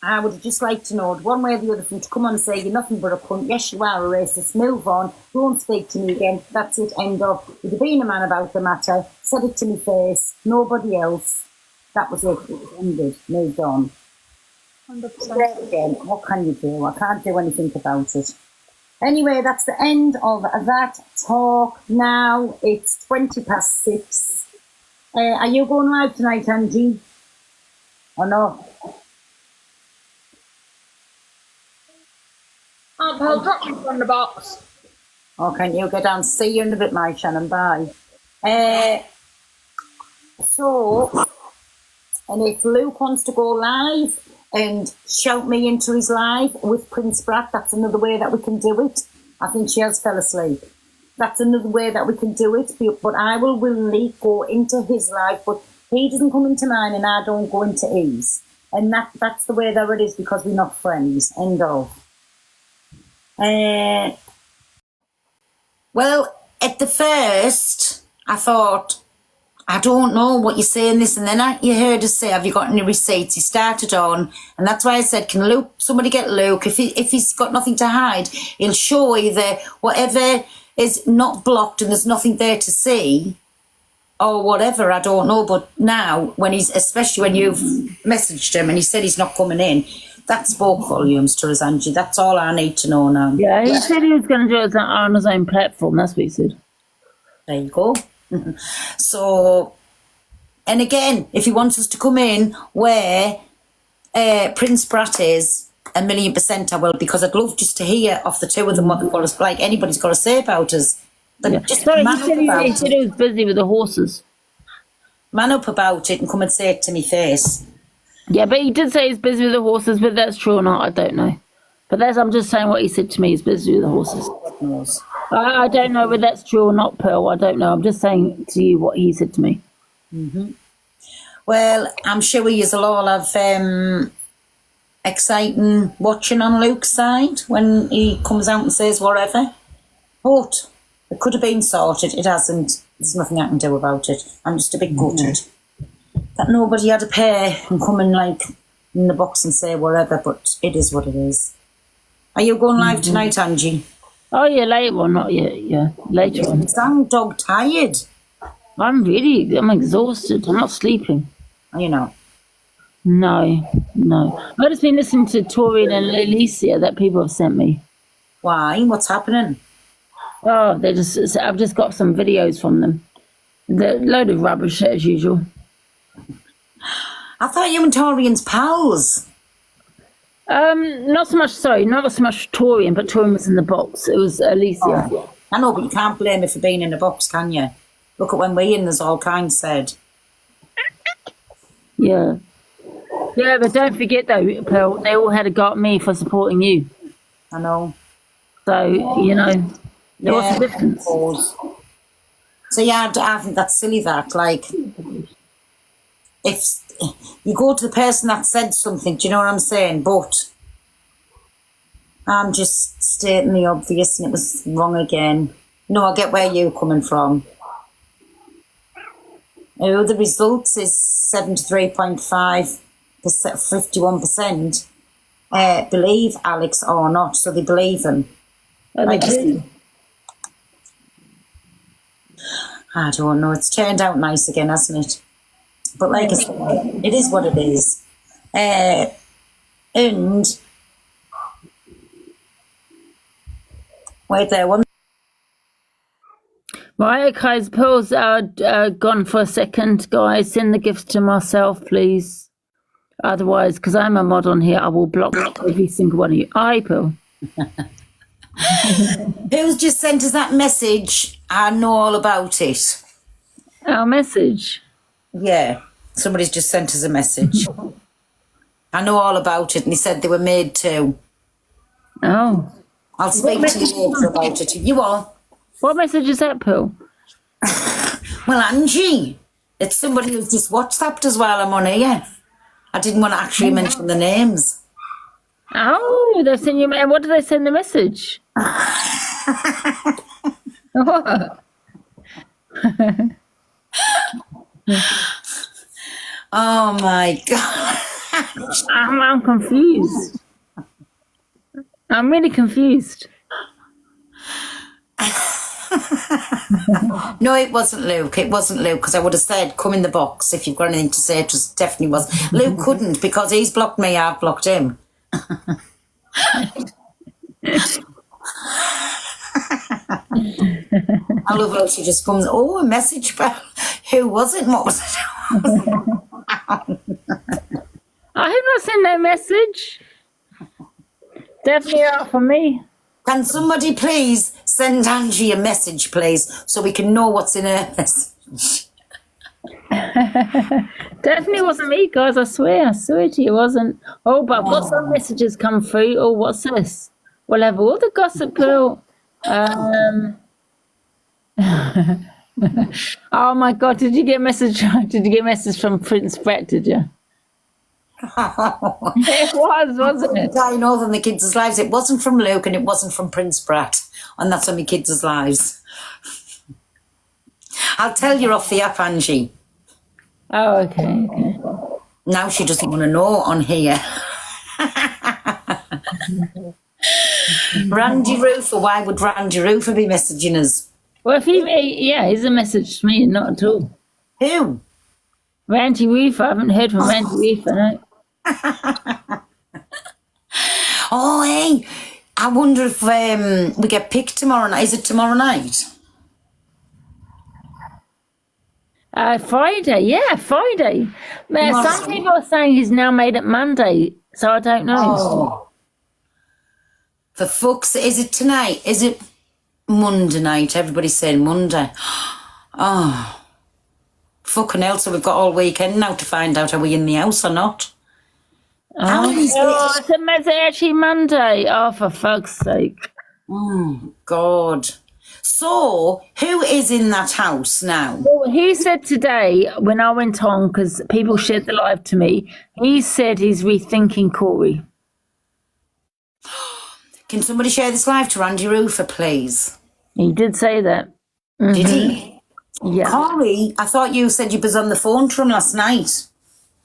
I would just like to know, one way or the other, from to come on and say, you're nothing but a cunt, yes, you are a racist, move on, don't speak to me again, that's it, end of. If you've been a man about the matter, said it to my face, nobody else, that was it, it was ended, moved on. 100%. Again, what can you do? I can't do anything about it. Anyway, that's the end of that talk. Now it's 6:20. Are you going live tonight, Angie? Or no? I'll drop you from the box. Oh, can you get down? See you in a bit, my Shannon. Bye. So, and if Luke wants to go live and shout me into his live with Prince Brat, that's another way that we can do it. I think she has fell asleep. That's another way that we can do it. But I will willingly go into his live, but he doesn't come into mine and I don't go into his. And that's the way that it is, because we're not friends. End of. Well, at the first, I thought, I don't know what you're saying this, and then you heard us say, have you got any receipts? He started on, and that's why I said, can somebody get Luke? If he's got nothing to hide, he'll show either whatever is not blocked and there's nothing there to see, or whatever, I don't know. But now, especially when you've messaged him and he said he's not coming in, that spoke volumes to us, Angie. That's all I need to know now. Yeah, he said he was going to do it on his own platform. That's what he said. There you go. So, and again, if he wants us to come in where Prince Brat is, 1,000,000% I will, because I'd love just to hear off the two of them what they've got us, like anybody's got to say about us. Yeah. Just Sorry, man he said he was busy with the horses. Man up about it and come and say it to me face. Yeah, but he did say he's busy with the horses, but that's true or not, I don't know. But I'm just saying what he said to me, he's busy with the horses. God knows. I don't know whether that's true or not, Pearl. I don't know. I'm just saying to you what he said to me. Mm-hmm. Well, I'm sure you'll all have exciting watching on Luke's side when he comes out and says whatever. But it could have been sorted. It hasn't. There's nothing I can do about it. I'm just a bit gutted that nobody had a pair and come and like in the box and say whatever. But it is what it is. Are you going live tonight, Angie? Oh yeah, later on, not yet. Yeah, later on. You sound dog tired. I'm exhausted. I'm not sleeping. You know. No. I've just been listening to Tori and Alicia that people have sent me. Why? What's happening? Oh, I've just got some videos from them. They're a load of rubbish as usual. I thought you and Torian's pals. Not so much Torian, but Torian was in the box. It was Alicia. Oh, I know, but you can't blame her for being in the box, can you? Look at when we in, there's all kinds said. Yeah. Yeah, but don't forget though, Pearl, they all had a go at me for supporting you. I know. So, what's the difference? So yeah, I think that's silly that, like, if you go to the person that said something, do you know what I'm saying? But I'm just stating the obvious and it was wrong again. No, I get where you're coming from. Oh, the results is 73.5%, 51%. Believe Alex or not, so they believe him. They do. I don't know. It's turned out nice again, hasn't it? But like I said, it is what it is. And wait there, one. Right, okay, Pearl's gone for a second, guys. Send the gifts to myself, please. Otherwise, because I'm a mod on here, I will block every single one of you. Hi, Pearl. Who's just sent us that message? I know all about it. Our message? Yeah, somebody's just sent us a message. I know all about it, and he said they were made too. Oh. I'll speak to you later about it. You all? What message is that, Pearl? Well, Angie, it's somebody who's just WhatsApped us while I'm on here. I didn't want to actually mention the names. Oh, they've sent you. And what did they send the message? What? Oh my God. I'm confused. I'm really confused. No, it wasn't Luke. It wasn't Luke, because I would have said, come in the box if you've got anything to say. It just definitely was. Luke couldn't, because he's blocked me, I've blocked him. I love how she just comes, oh, a message, but who was it? What was it? I have not sent no message. Definitely not for me. Can somebody please send Angie a message, please, so we can know what's in her message? Definitely wasn't me, guys. I swear to you, it wasn't. Oh, but I've got some messages come through. Oh, what's this? We'll have all the gossip, Pearl. Oh my God! Did you get a message? Did you get a message from Prince Brett? Did you? It was, wasn't it? I know than the kids' lives. It wasn't from Luke and it wasn't from Prince Brett, and that's on my kids' lives. I'll tell you off the app, Angie. Oh, okay. Now she doesn't want to know on here. Randy Roofer, why would Randy Roofer be messaging us? Well, if he's a message to me, not at all. Who? Randy Roofer. I haven't heard from Randy Roofer, no. Oh, hey, I wonder if we get picked tomorrow night. Is it tomorrow night? Friday, yeah, Friday. Some people are saying he's now made it Monday, so I don't know. Oh. For fuck's sake, is it tonight? Is it Monday night? Everybody's saying Monday. Oh. Fucking hell, so we've got all weekend now to find out are we in the house or not. It's actually Monday. Oh, for fuck's sake. Oh, God. So, who is in that house now? Well, he said today when I went on, because people shared the live to me, he said he's rethinking Corey. Can somebody share this live to Randy Roofer, please? He did say that. Did he? Yeah. Corey, I thought you said you was on the phone to him last night.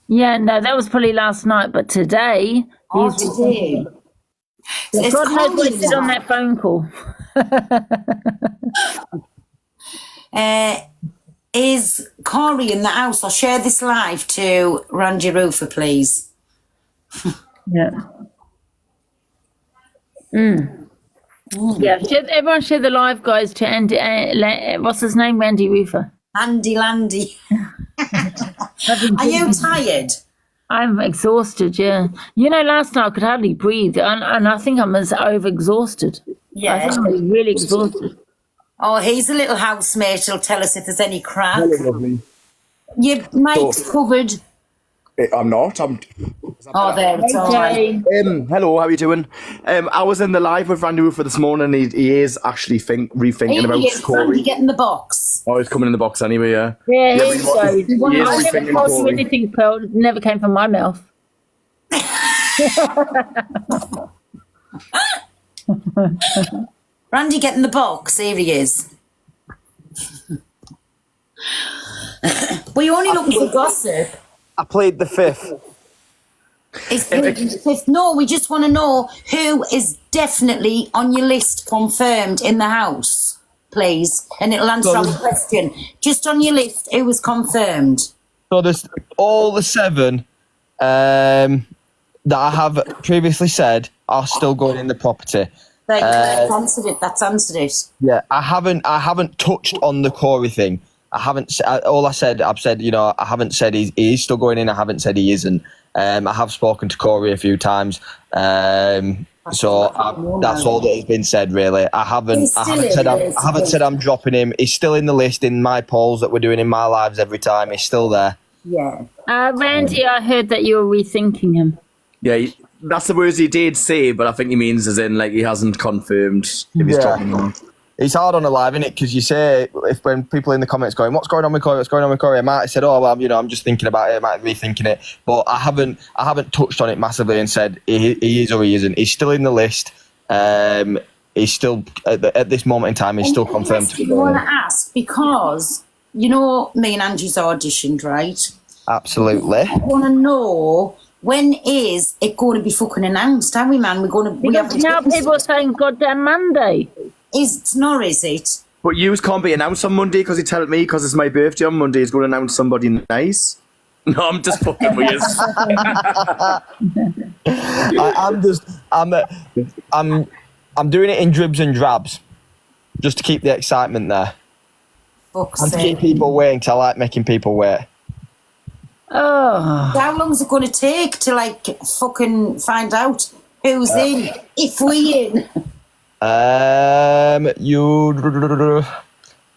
Yeah, no, that was probably last night, but today Oh, he's today. Yeah, It's God knows what he Corey. said on that phone call. Is Corey in the house? I'll share this live to Randy Roofer, please. Yeah. Yeah, everyone share the live, guys, to Andy, what's his name? Randy Roofer. Andy Landy. Are you tired? I'm exhausted, yeah. You know, last night I could hardly breathe, and I think I'm over-exhausted. Yeah. I think I'm really exhausted. Oh, he's a little housemate. He'll tell us if there's any crack. Hello, lovely. Your mic's covered. I'm not. Oh, there, it's all right. Hello, how are you doing? I was in the live with Randy Roofer this morning. He is actually rethinking about He is. Corey. Randy, get in the box. Oh, he's coming in the box anyway, yeah. Yeah, but he he is. wa- he is I never rethinking told you Corey. anything, Pearl. It never came from my mouth. Randy, get in the box. Here he is. Were you only looking for gossip? I played the fifth. No, we just want to know who is definitely on your list confirmed in the house, please. And it'll answer our question. Just on your list, who was confirmed? So there's all the 7 that I have previously said are still going in the property. That's answered it. That's answered it. Yeah, I haven't touched on the Corey thing. I haven't. I've said, you know, I haven't said he is still going in. I haven't said he isn't. I have spoken to Corey a few times. That's all that has been said, really. I haven't said I'm dropping him. He's still in the list in my polls that we're doing in my lives every time. He's still there. Yeah. Randy, I heard that you were rethinking him. Yeah, that's the words he did say, but I think he means as in, like, he hasn't confirmed if he's dropping him. It's hard on a live, isn't it? Because you say, when people in the comments going, what's going on with Corey? What's going on with Corey? I might have said, oh, well, you know, I'm just thinking about it. I might be rethinking it. But I haven't touched on it massively and said he is or he isn't. He's still in the list. He's still, at this moment in time, he's still confirmed to be I going want in. to ask because, you know, me and Angie's auditioned, right? Absolutely. I want to know, when is it going to be fucking announced, are we, man? Because now people are saying goddamn Monday. It's not, is it? But yous can't be announced on Monday because he told me because it's my birthday on Monday he's going to announce somebody nice. No, I'm just fucking with you. I'm doing it in dribs and drabs, just to keep the excitement there. And to keep people waiting, 'cause I like making people wait. Oh. How long is it going to take to, like, fucking find out who's in, if we in? I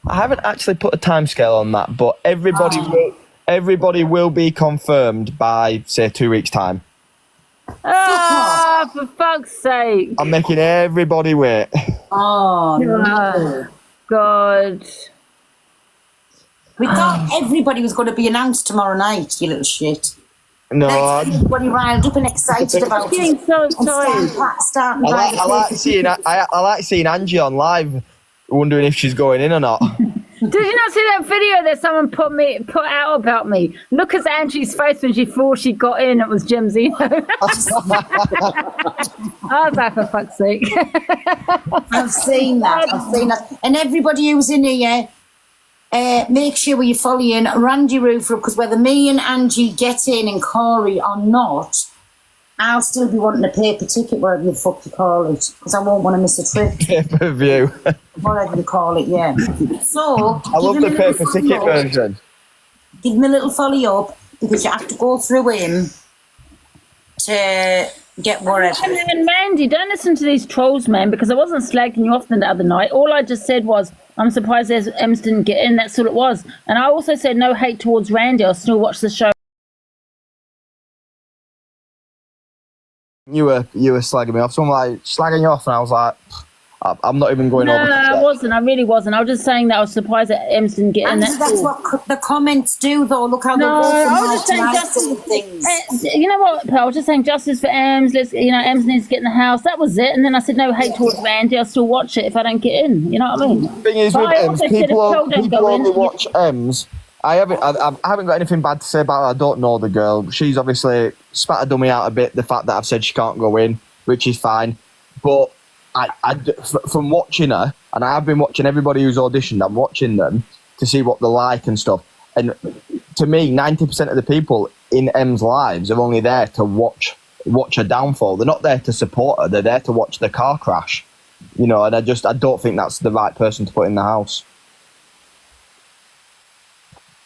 haven't actually put a timescale on that, but everybody will be confirmed by, say, 2 weeks' time. Oh, for fuck's sake. I'm making everybody wait. Oh, no. God. We thought everybody was going to be announced tomorrow night, you little shit. No, Let's get everybody riled up and excited about I'm getting it. so excited. I like seeing Angie on live, wondering if she's going in or not. Did you not see that video that someone put out about me? Look at Angie's face when she thought she got in. It was Jim Zeno. I was like, for fuck's sake. I've seen that. And everybody who's in here, make sure you're following Randy Roofer, because whether me and Angie get in and Corey or not, I'll still be wanting a paper ticket, whatever the fuck you call it, because I won't want to miss a trip. Pay-per-view. Whatever you call it, yeah. So, I love the pay-per-ticket version. Give him a little follow up, because you have to go through him to get whatever. And Mandy, don't listen to these trolls, man, because I wasn't slagging you off the other night. All I just said was, I'm surprised Ems didn't get in. That's all it was. And I also said no hate towards Randy. I'll still watch the show. You were slagging me off. Someone like slagging you off, and I was like, I'm not even going No, over. I wasn't. I really wasn't. I was just saying that I was surprised that Ems didn't get in. And that's what the comments do, though. Look how No, they I was just saying justice. You know what, Pearl? I was just saying justice for Ems. Ems needs to get in the house. That was it. And then I said no hate towards Randy. I'll still watch it if I don't get in. You know what I mean? The thing is But with I Ems, also said if people Pearl don't go only in, watch Ems. I haven't got anything bad to say about her. I don't know the girl. She's obviously spat a dummy out a bit. The fact that I've said she can't go in, which is fine, but from watching her, and I have been watching everybody who's auditioned. I'm watching them to see what they're like and stuff. And to me, 90% of the people in Em's lives are only there to watch her downfall. They're not there to support her. They're there to watch the car crash. And I don't think that's the right person to put in the house.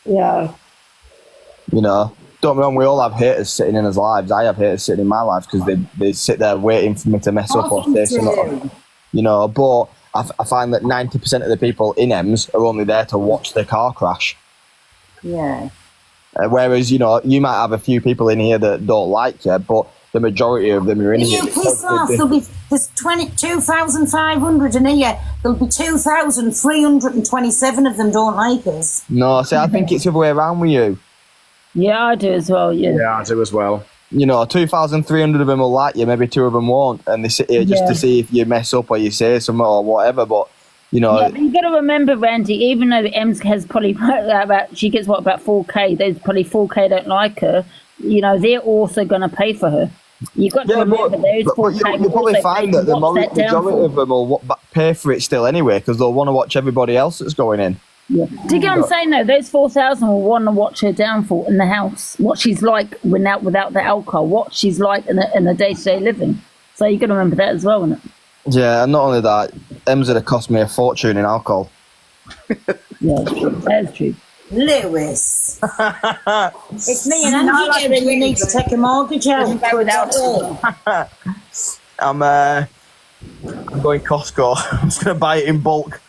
Yeah. Don't get me wrong, we all have haters sitting in his lives. I have haters sitting in my lives because they sit there waiting for me to mess up or say something. But I find that 90% of the people in Ems are only there to watch the car crash. Yeah. Whereas, you might have a few people in here that don't like you, but the majority of them are in here. You piss off. There's 2,500 in here. There'll be 2,327 of them don't like us. No, see, I think it's the other way around with you. Yeah, I do as well. Yeah, I do as well. 2,300 of them will like you, maybe 2 of them won't, and they sit here just to see if you mess up or you say something or whatever. But Yeah, but you got to remember, Randy. Even though Ems has probably she gets about 4K. There's probably 4K don't like her. They're also going to pay for her. You got to remember those 4K. You'll probably find that the majority of them will pay for it still anyway because they'll want to watch everybody else that's going in. Yeah. Do you get what I'm saying though? Those 4,000 will want to watch her downfall in the house. What she's like without the alcohol. What she's like in the day-to-day living. So you got to remember that as well, isn't it? Yeah, and not only that, Ems would have cost me a fortune in alcohol. Yeah, that's true. Lewis. It's me and Andy here and you need to take a mortgage out. I'm going Costco. I'm just going to buy it in bulk.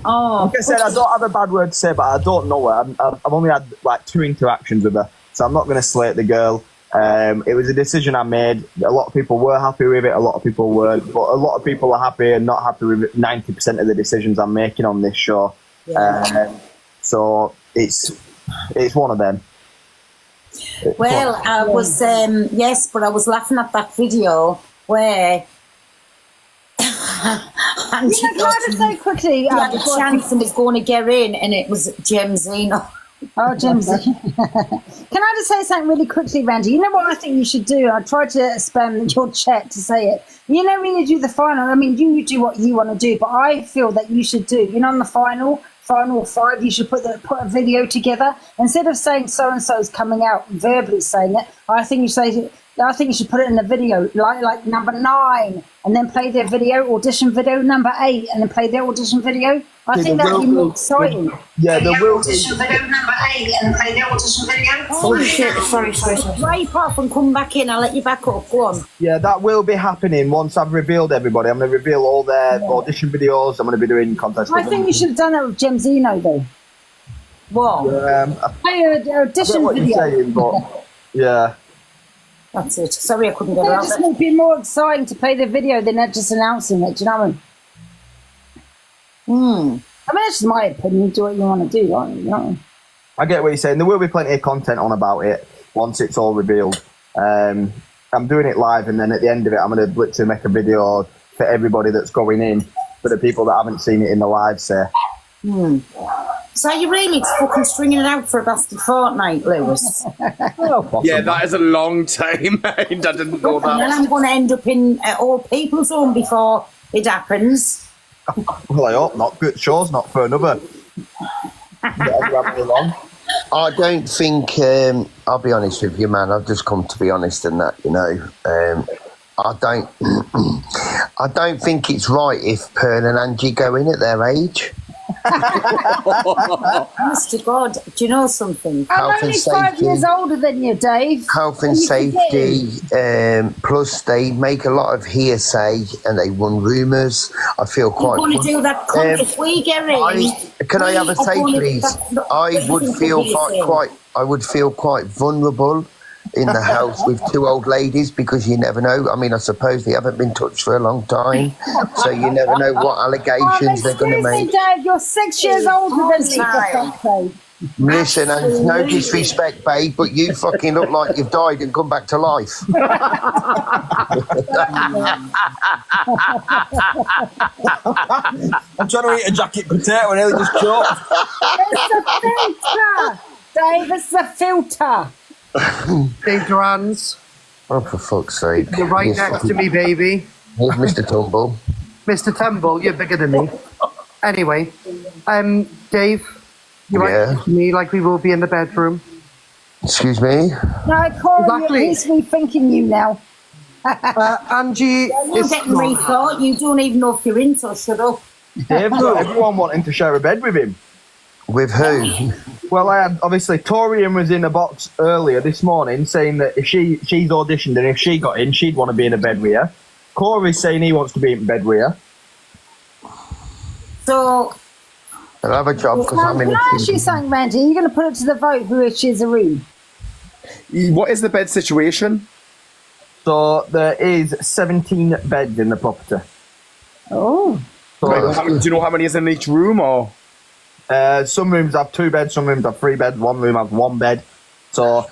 Oh, like I said, I don't have a bad word to say, but I don't know her. I've only had 2 interactions with her, so I'm not going to slate the girl. It was a decision I made. A lot of people were happy with it, a lot of people weren't, but a lot of people are happy and not happy with 90% of the decisions I'm making on this show. Yeah. So it's one of them. Well, I was yes, but I was laughing at that video where Can I just say quickly? He had a chance and was going to get in, and it was Jemzino. Oh, Jemzino. Can I just say something really quickly, Randy? You know what I think you should do? I tried to spam your chat to say it. When you do the final, you do what you want to do, but I feel that you should do, on the final 5, you should put a video together. Instead of saying so-and-so is coming out, verbally saying it, I think you should put it in a video, like number 9, and then play their audition video, number 8, and then play their audition video. I think that would be more exciting. Yeah, there will be. Audition video number 8, and play their audition video. Oh, shit, sorry. Wipe off and come back in. I'll let you back up. Go on. Yeah, that will be happening once I've revealed everybody. I'm going to reveal all their audition videos. I'm going to be doing contests. I think you should have done that with Jemzino, though. What? Play an audition what video. you're saying, but yeah. That's it. Sorry, I couldn't get it out. It just would be more exciting to play the video than just announcing it. Do you know what I mean? That's just my opinion. Do what you want to do, don't you? I get what you're saying. There will be plenty of content on about it once it's all revealed. I'm doing it live, and then at the end of it, I'm going to literally make a video for everybody that's going in, for the people that haven't seen it in the live, say. So are you really fucking stringing it out for a bastard fortnight, Lewis? Yeah, that is a long time, mate. I didn't know And then that. I'm going to end up in old people's home before it happens. Well, I hope not. Good show's not for another. Long. I don't think, I'll be honest with you, man, I've just come to be honest in that, I don't think it's right if Pearl and Angie go in at their age. Honest to God, do you know something? I'm only 5 years older than you, Dave. Health and safety, plus they make a lot of hearsay and they run rumours. I feel You're quite... going to do that if we get in. Can I have a say, please? I would feel quite vulnerable in the house with two old ladies because you never know. I mean, I suppose they haven't been touched for a long time, so you never know what allegations they're going to Excuse me, make. Dave, you're 6 years older than me, for fuck's sake. Listen, and no disrespect, babe, but you fucking look like you've died and come back to life. I'm trying to eat a jacket potato and nearly just choked. It's a filter! Dave, it's the filter. Dave Durans, Oh, for fuck's sake. you're right Here's next to fucking- me, baby. Here's Mr. Tumble. Mr. Tumble, you're bigger than me. Anyway, Dave, you're right Yeah. next to me, like we will be in the bedroom. Excuse me? No, Corey, Exactly. he's rethinking you now. Angie, You're is getting rethought. You don't even know if you're in, so shut up. Dave's got everyone wanting to share a bed with him. With who? Well, I had obviously Torian was in a box earlier this morning saying that if she's auditioned and if she got in, she'd want to be in a bed with you. Corey's saying he wants to be in bed with you. So, I'll have a job because Now, I'm in can a I ask you something, Randy? Are you going to put it to the vote who shares a room? What is the bed situation? So there is 17 beds in the property. Oh. So, Do you know how many is in each room, or? Some rooms have 2 beds, some rooms have 3 beds, one room has 1 bed. So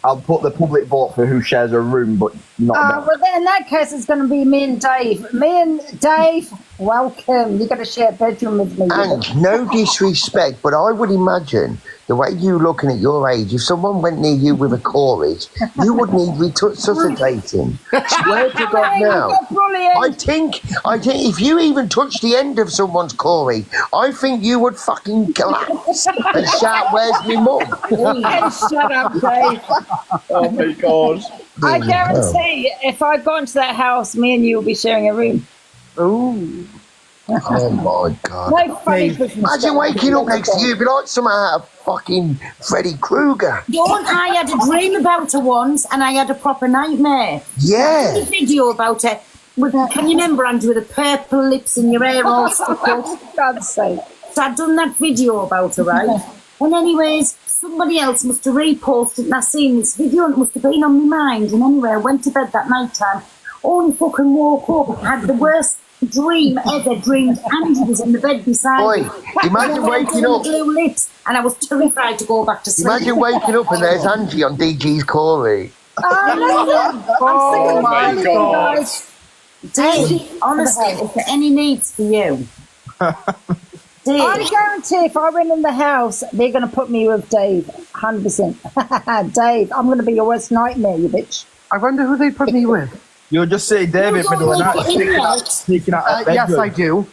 I'll put the public vote for who shares a room, but not a bed. Well, then in that case, it's going to be me and Dave. Me and Dave, welcome. You're going to share a bedroom with me. And no disrespect, but I would imagine the way you looking at your age, if someone went near you with a Corage, you would need resuscitating. Swear to God now. I think if you even touch the end of someone's Corey, I think you would fucking collapse and shout, "Where's me mum?" Shut up, Dave. Oh my God. I guarantee if I got into that house, me and you will be sharing a room. Ooh. Oh my God. No funny business. Imagine waking up next to you, be like some out of fucking Freddy Krueger. I had a dream about her once, and I had a proper nightmare. Yeah. I did a video about her. Can you remember, Andrew, with the purple lips and your hair all stuck up? For God's sake. So I'd done that video about her, right? And anyways, somebody else must have reposted, and I seen this video, and it must have been on my mind. And anyway, I went to bed that night time, only fucking woke up, had the worst dream ever, dreamed Angie was in the bed beside Boy, me. imagine waking up. Blue lips, and I was terrified to go back to sleep. Imagine waking up and there's Angie on DG's Corey. Oh my God. Dave, honestly, is there any needs for you? Dave. I guarantee if I went in the house, they're going to put me with Dave. 100%. Dave, I'm going to be your worst nightmare, you bitch. I wonder who they put me with. You'll just see David middle of the night sneaking out of Yes, bedroom. I do.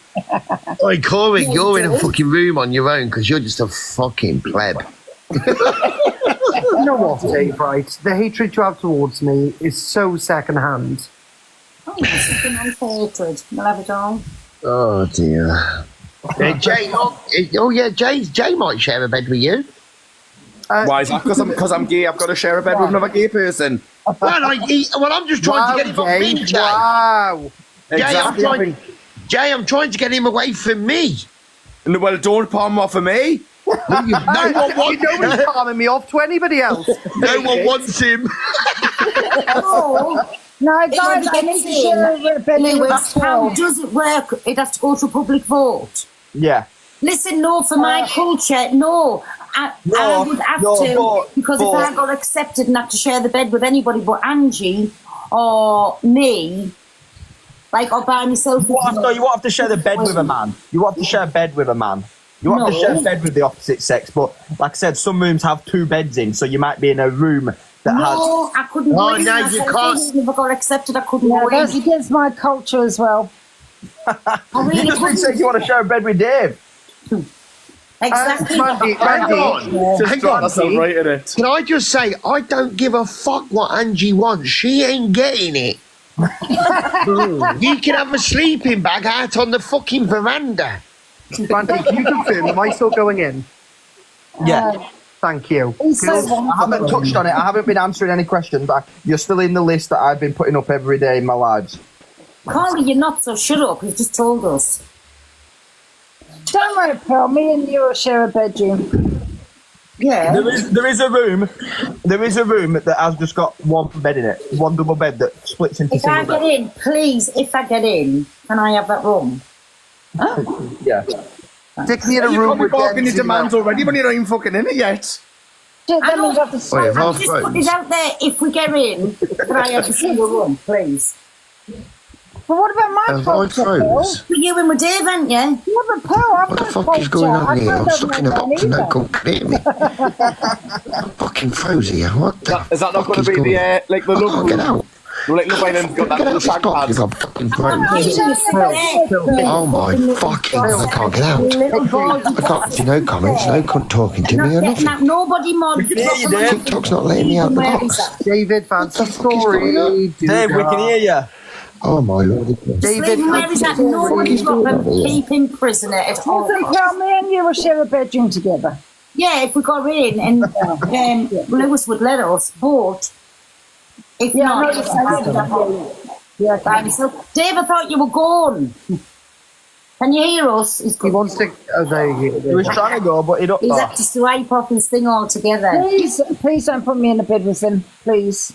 Oi, Corey, you're in a fucking room on your own because you're just a fucking pleb. You know what, Dave, right? The hatred you have towards me is so secondhand. Oh, this has been hatred. We'll have it all. Oh, dear. Jay, Jay might share a bed with you. Why is that? Because I'm gay. I've got to share a bed with another gay person. Well, I'm just trying to get him off me, Jay. Wow. Exactly. Jay, I'm trying to get him away from me. Well, don't palm off of me. Nobody's palming me off to anybody else. No one wants him. No, guys, I need to share a bedroom with How does it work? It has to go to public vote. Yeah. Listen, no, for my culture, no. I would have to, because if I got accepted and had to share the bed with anybody but Angie or me, like, or by myself. You won't have to share the bed with a man. You won't have to share a bed with a man. You won't have to share a bed with the opposite sex. But like I said, some rooms have 2 beds in, so you might be in a room that has. No, I couldn't go in. No, you can't. If I got accepted, I couldn't Yeah, go that's in. against my culture as well. You just been saying you want to share a bed with Dave. Exactly. Randy, Hang on. Right in it. Can I just say, I don't give a fuck what Angie wants. She ain't getting it. You can have a sleeping bag out on the fucking veranda. Randy, can you confirm, am I still going in? Yeah. Thank you. I haven't touched on it. I haven't been answering any questions. But you're still in the list that I've been putting up every day in my lives. Carly, you're not, so shut up. You've just told us. Don't worry, Pearl. Me and you will share a bedroom. Yeah. There is a room that has just got one bed in it, one double bed that splits into If I single get bed. in, please, if I get in, can I have that room? Yeah. Dick me in a You room can't be with barking your Dempsey, demands man. already when you're not even fucking in it yet. I know. Wait, I'm just putting it out there. If we get in, can I have the single room, please? But what about my Have I froze? But you in with Dave, haven't you? Yeah, but Pearl, I've What the got fuck is going on here? I'm stuck in a box and no either. one can hear me. I'm fucking froze here. What the Is that not fuck going to be going the, on? like the I Love can't get out. Like Love Island's got that Get out little of this shag box pads. if I'm fucking froze. Oh my fucking God, I can't get out. I can't do no comments, no cunt talking to me or Not nothing. getting out. Nobody mod. TikTok's not letting me out the box. David, fancy story. Dave, we can hear you. Oh my Lord. David, where is that? Nobody's got them keeping prisoner at all. Tell me and you will share a bedroom together. Yeah, if we got in and Lewis would let us, but if Yeah, not, I know you're saying yeah, fine. So, Dave, I thought you were gone. Can you hear us? He wants to. Oh, there you go. He was trying to go, but he don't. He's had to swipe off his thing altogether. Please don't put me in a bed with him, please.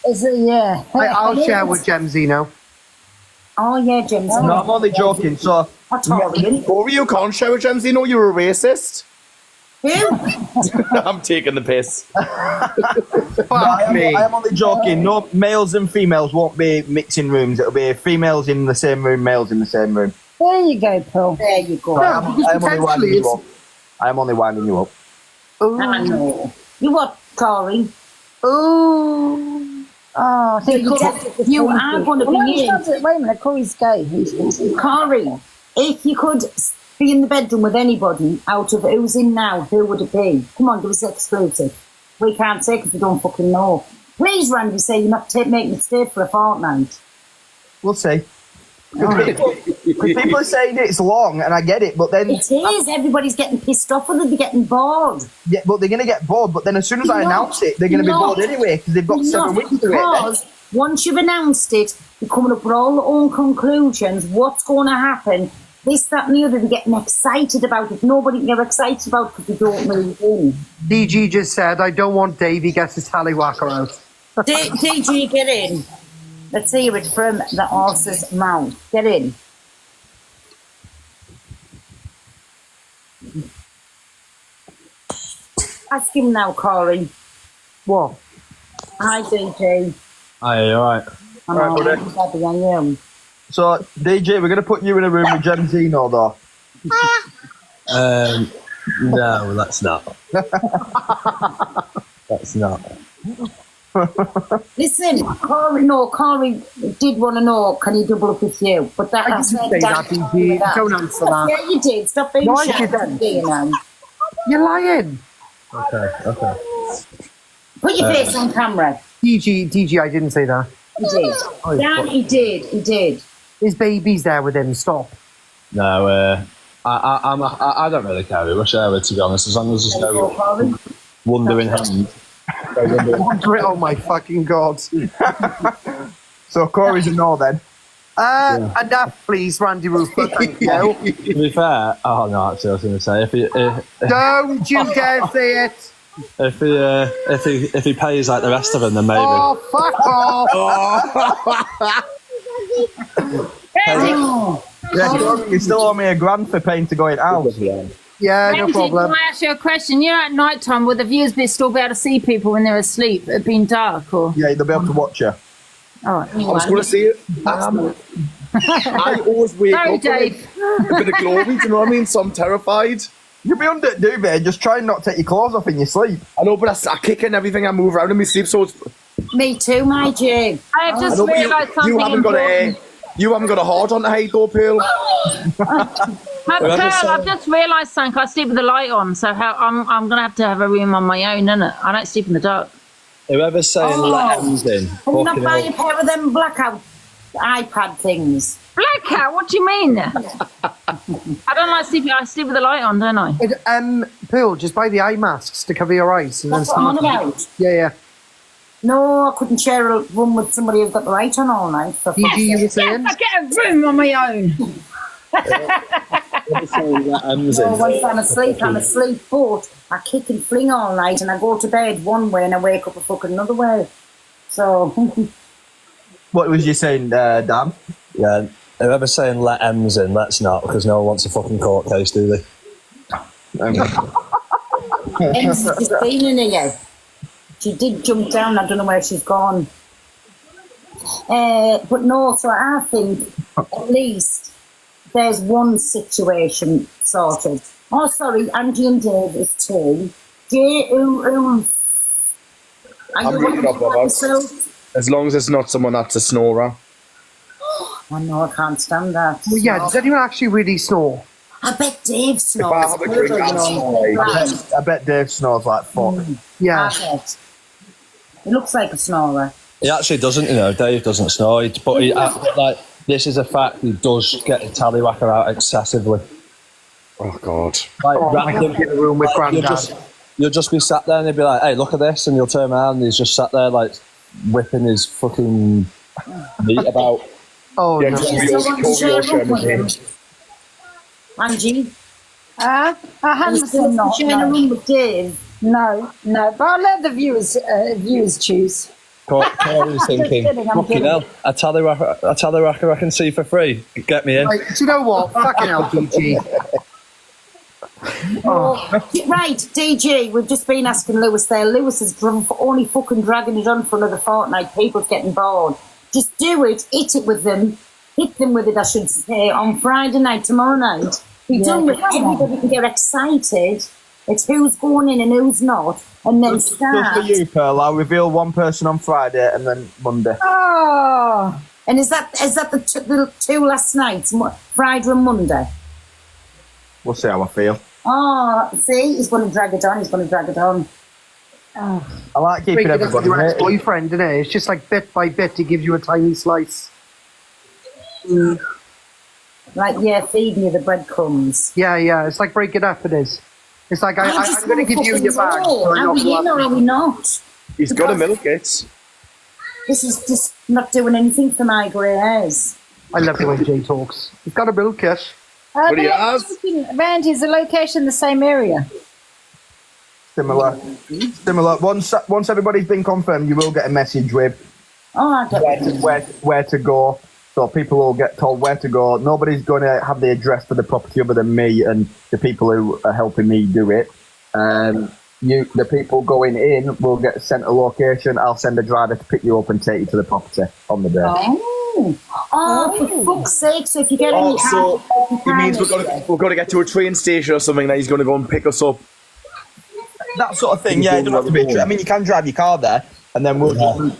Is it? Yeah. I'll share with Gemsy now. Oh yeah, James. No, I'm only joking. So, Corey, you can't share with Gemsy. No, you're a racist. Who? I'm taking the piss. I am only joking. No, males and females won't be mixing rooms. It'll be females in the same room, males in the same room. There you go, Paul. There you go. I am only winding you up. I am only winding you up. I know. You what, Corey? Ooh. Oh, so you are going to be in. Wait a minute, Corey's gay. Corey, if you could be in the bedroom with anybody out of who's in now, who would it be? Come on, give us the exclusive. We can't say because we don't fucking know. Please, Randy, say you're not making it stay for a fortnight. We'll see. People are saying it's long, and I get it, but then it is. Everybody's getting pissed off with it. They're getting bored. Yeah, but they're going to get bored. But then as soon as I announce it, they're going to be bored anyway because they've got 7 weeks to it. Because once you've announced it, you're coming up with all their own conclusions. What's going to happen? This, that, and the other. They're getting excited about it. Nobody can get excited about it because they don't move in. DG just said, I don't want Davey gets his tallywhacker out. DG, get in. Let's hear it from the horse's mouth. Get in. Ask him now, Corey. What? Hi, DJ. Hi, you alright? I'm all right, buddy, I am. So, DJ, we're going to put you in a room with Jem Zeno, though. No, that's not. That's not. Listen, Corey did want to know, can he double up with you? But that, I didn't say that, DG. Don't answer that. Yeah, you did. Stop being No, I shy. didn't. You're lying. Okay. Put your face on camera. DG, I didn't say that. He did. Oh, Dan, he did. His baby's there with him. Stop. No, I don't really care who I share with, to be honest, as long as there's no wondering hand. Oh my fucking God. So Corey's a no then. Enough, please, Randy Roofer. Thank you. To be fair, oh no, actually, I was going to say Don't you dare say it. if he pays like the rest of them, then maybe. Oh, fuck off. Yeah, Corey, you still owe me $1,000 for paying to going out. Yeah, no Angie, problem. Can I ask you a question? You know, at night time, will the viewers still be able to see people when they're asleep? It being dark, or? Yeah, they'll be able to watch you. All right. I was going to see it. I always wake Sorry, up Dave. with a bit of glory, do you know what I mean? So I'm terrified. You'll be under the duvet, just try and not take your clothes off in your sleep. I know, but I kick in everything, I move around in my sleep, so it's... Me too, my Jane. I have just I know, but realised something you haven't got important. you haven't got a hard on to hate though, Pearl. Pearl, I've just realised something. I sleep with the light on, so I'm going to have a room on my own, innit? I don't sleep in the dark. Whoever's saying let M's in, Can you not fucking buy a hell. pair of them blackout iPad things? Blackout? What do you mean? I don't like sleeping. I sleep with the light on, don't I? Pearl, just buy the eye masks to cover your eyes. And That's then what I'm on about. Yeah. No, I couldn't share a room with somebody who's got the light on all night. DG, you were saying? Yes, I get a room on my own. No, once I'm asleep, but I kick and fling all night and I go to bed one way and I wake up a fucking another way. So. What was you saying, Dan? Yeah, whoever's saying let M's in, let's not, because no one wants a fucking court case, do they? Em's just been in here. She did jump down, I don't know where she's gone. But no, so I think at least there's one situation sorted. Oh, sorry, Angie and Dave is two. Are I'm you reading up about as long as it's not someone that's a snorer. Oh no, I can't stand that. Well, yeah, does anyone actually really snore? I bet Dave snores. If I have a drink, I'll snore. I bet Dave snores like fuck. Yeah. I bet. He looks like a snorer. He actually doesn't, you know. Dave doesn't snore, but like this is a fact. He does get the tallywhacker out excessively. Oh God! Like, random in the room with Grandad. You'll just be sat there and he'll be like, "Hey, look at this," and you'll turn around and he's just sat there like whipping his fucking meat about. Oh, yeah, no. Angie? I haven't still not sharing a room with Dave. No, but I'll let the viewers choose. Corey's thinking, kidding, I'm fucking kidding. hell, a tallywhacker I can see for free. Get me in. Right, do you know what? Fucking hell, DG. Right, DG, we've just been asking Lewis there. Lewis is only fucking dragging it on for another fortnight. People's getting bored. Just do it, hit it with them. Hit them with it, I should say, on Friday night, tomorrow night. Be done with it. Everybody can get excited. It's who's going in and who's not. And then start. Just for you, Pearl, I'll reveal one person on Friday and then Monday. Oh. And is that the two last nights, Friday and Monday? We'll see how I feel. Oh, see, he's going to drag it on. Oh. I like keeping everybody your happy. ex-boyfriend, isn't it? It's just like bit by bit, he gives you a tiny slice. Like, yeah, feeding you the breadcrumbs. Yeah, it's like break it up, it is. It's like, I'm going to give you your bag. Are we in or are we not? He's got to milk it. This is just not doing anything for my grey hairs. I love the way Jay talks. He's got a milk it. But he has. Randy, is the location the same area? Similar. Once everybody's been confirmed, you will get a message with where to go. So people will get told where to go. Nobody's going to have the address for the property other than me and the people who are helping me do it. The people going in will get sent a location. I'll send a driver to pick you up and take you to the property on the day. For fuck's sake, so if you get any... So it means we're going to get to a train station or something that he's going to go and pick us up. That sort of thing, yeah. It doesn't have to be. I mean, you can drive your car there, and then we'll have to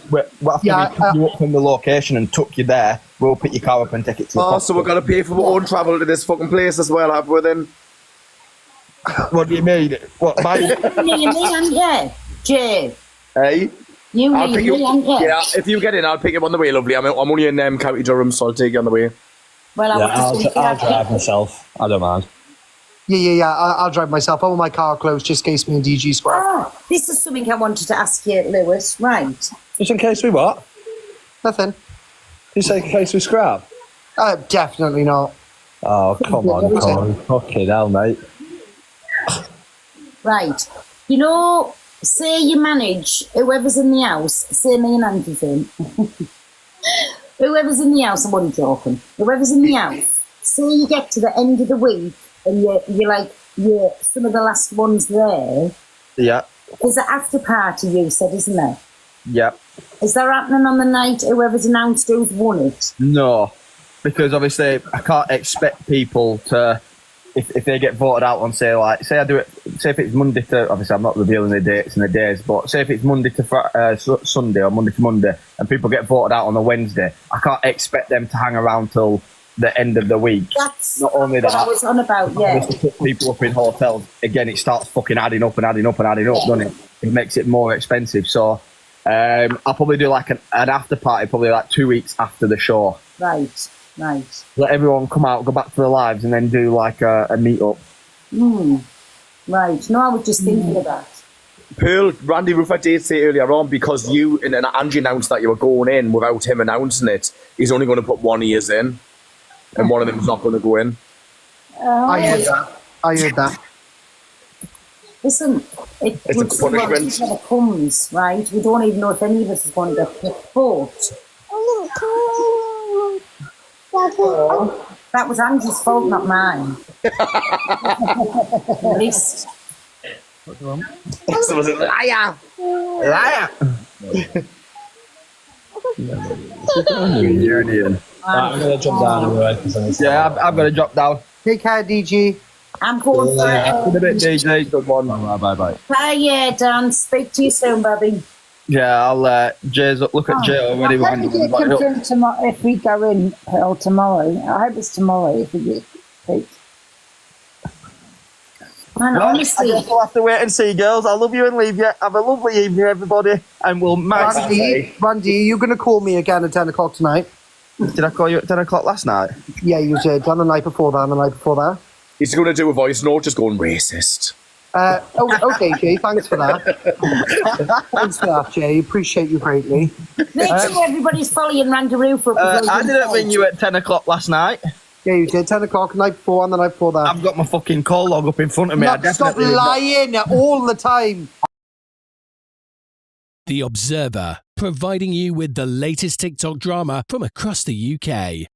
pick you up from the location and tuck you there. We'll pick your car up and take it to the property. So we're going to pay for our own travel to this fucking place as well, have we then? What do you mean? What, yeah, Jay. Hey? I'll pick you up. Yeah, if you get in, I'll pick you up on the way, lovely. I'm only in County Durham, so I'll take you on the way. Well, I'll drive myself. I don't mind. Yeah. I'll drive myself. I want my car closed just in case me and DG square. This is something I wanted to ask you, Lewis. Right. Just in case we what? Nothing. You say in case we scrap? Definitely not. Oh, come on, Corey. Fucking hell, mate. Right. You know, say you manage whoever's in the house, say me and Andy thing. Whoever's in the house, I'm only joking. Whoever's in the house, say you get to the end of the week and you're some of the last ones there. Yeah. There's an after party, you said, isn't there? Yeah. Is that happening on the night whoever's announced who's won it? No, because obviously I can't expect people to, if they get voted out on, say I do it, say if it's Monday to, obviously I'm not revealing the dates and the days, but say if it's Monday to Sunday or Monday to Monday and people get voted out on a Wednesday, I can't expect them to hang around till the end of the week. That's not only that, what I was on about, yeah. To put people up in hotels, again, it starts fucking adding up, doesn't it? It makes it more expensive, so I'll probably do like an after party, probably like 2 weeks after the show. Right. Let everyone come out, go back to their lives, and then do like a meet up. Right. No, I was just thinking of that. Pearl, Randy Ruffer did say earlier on, because you and Angie announced that you were going in without him announcing it, he's only going to put 1 year in, and one of them's not going to go in. I heard that. I heard that. Listen, It's a we'll see what punishment. when it comes, right? We don't even know if any of us is going to get picked. But that was Angie's fault, not mine. At least. Someone's a liar. Liar. I'm gonna jump down anyway. Yeah, I'm gonna drop down. Take care, DG. I'm going for it. In a bit, DJ. Good one. Bye. Bye, Dan. Speak to you soon, baby. Yeah, I'll Jay's look at Jay already. When we get confirmed tomorrow, if we go in Pearl tomorrow, I hope it's tomorrow if we get picked. Man, Well, honestly, I guess we'll have to wait and see, girls. I love you and leave you. Have a lovely evening, everybody, and we'll match. Randy, are you going to call me again at 10 o'clock tonight? Did I call you at 10 o'clock last night? Yeah, you did. On the night before that, and the night before that. He's going to do a voice note just going racist. Okay, Jay, thanks for that. Thanks for that, Jay. Appreciate you greatly. make sure everybody's following Randaroo for I didn't ring you at 10 o'clock last night. Yeah, you did. 10 o'clock, night before, and the night before that. I've got my fucking call log up in front of me. I Stop definitely lying all the time. The Observer, providing you with the latest TikTok drama from across the UK.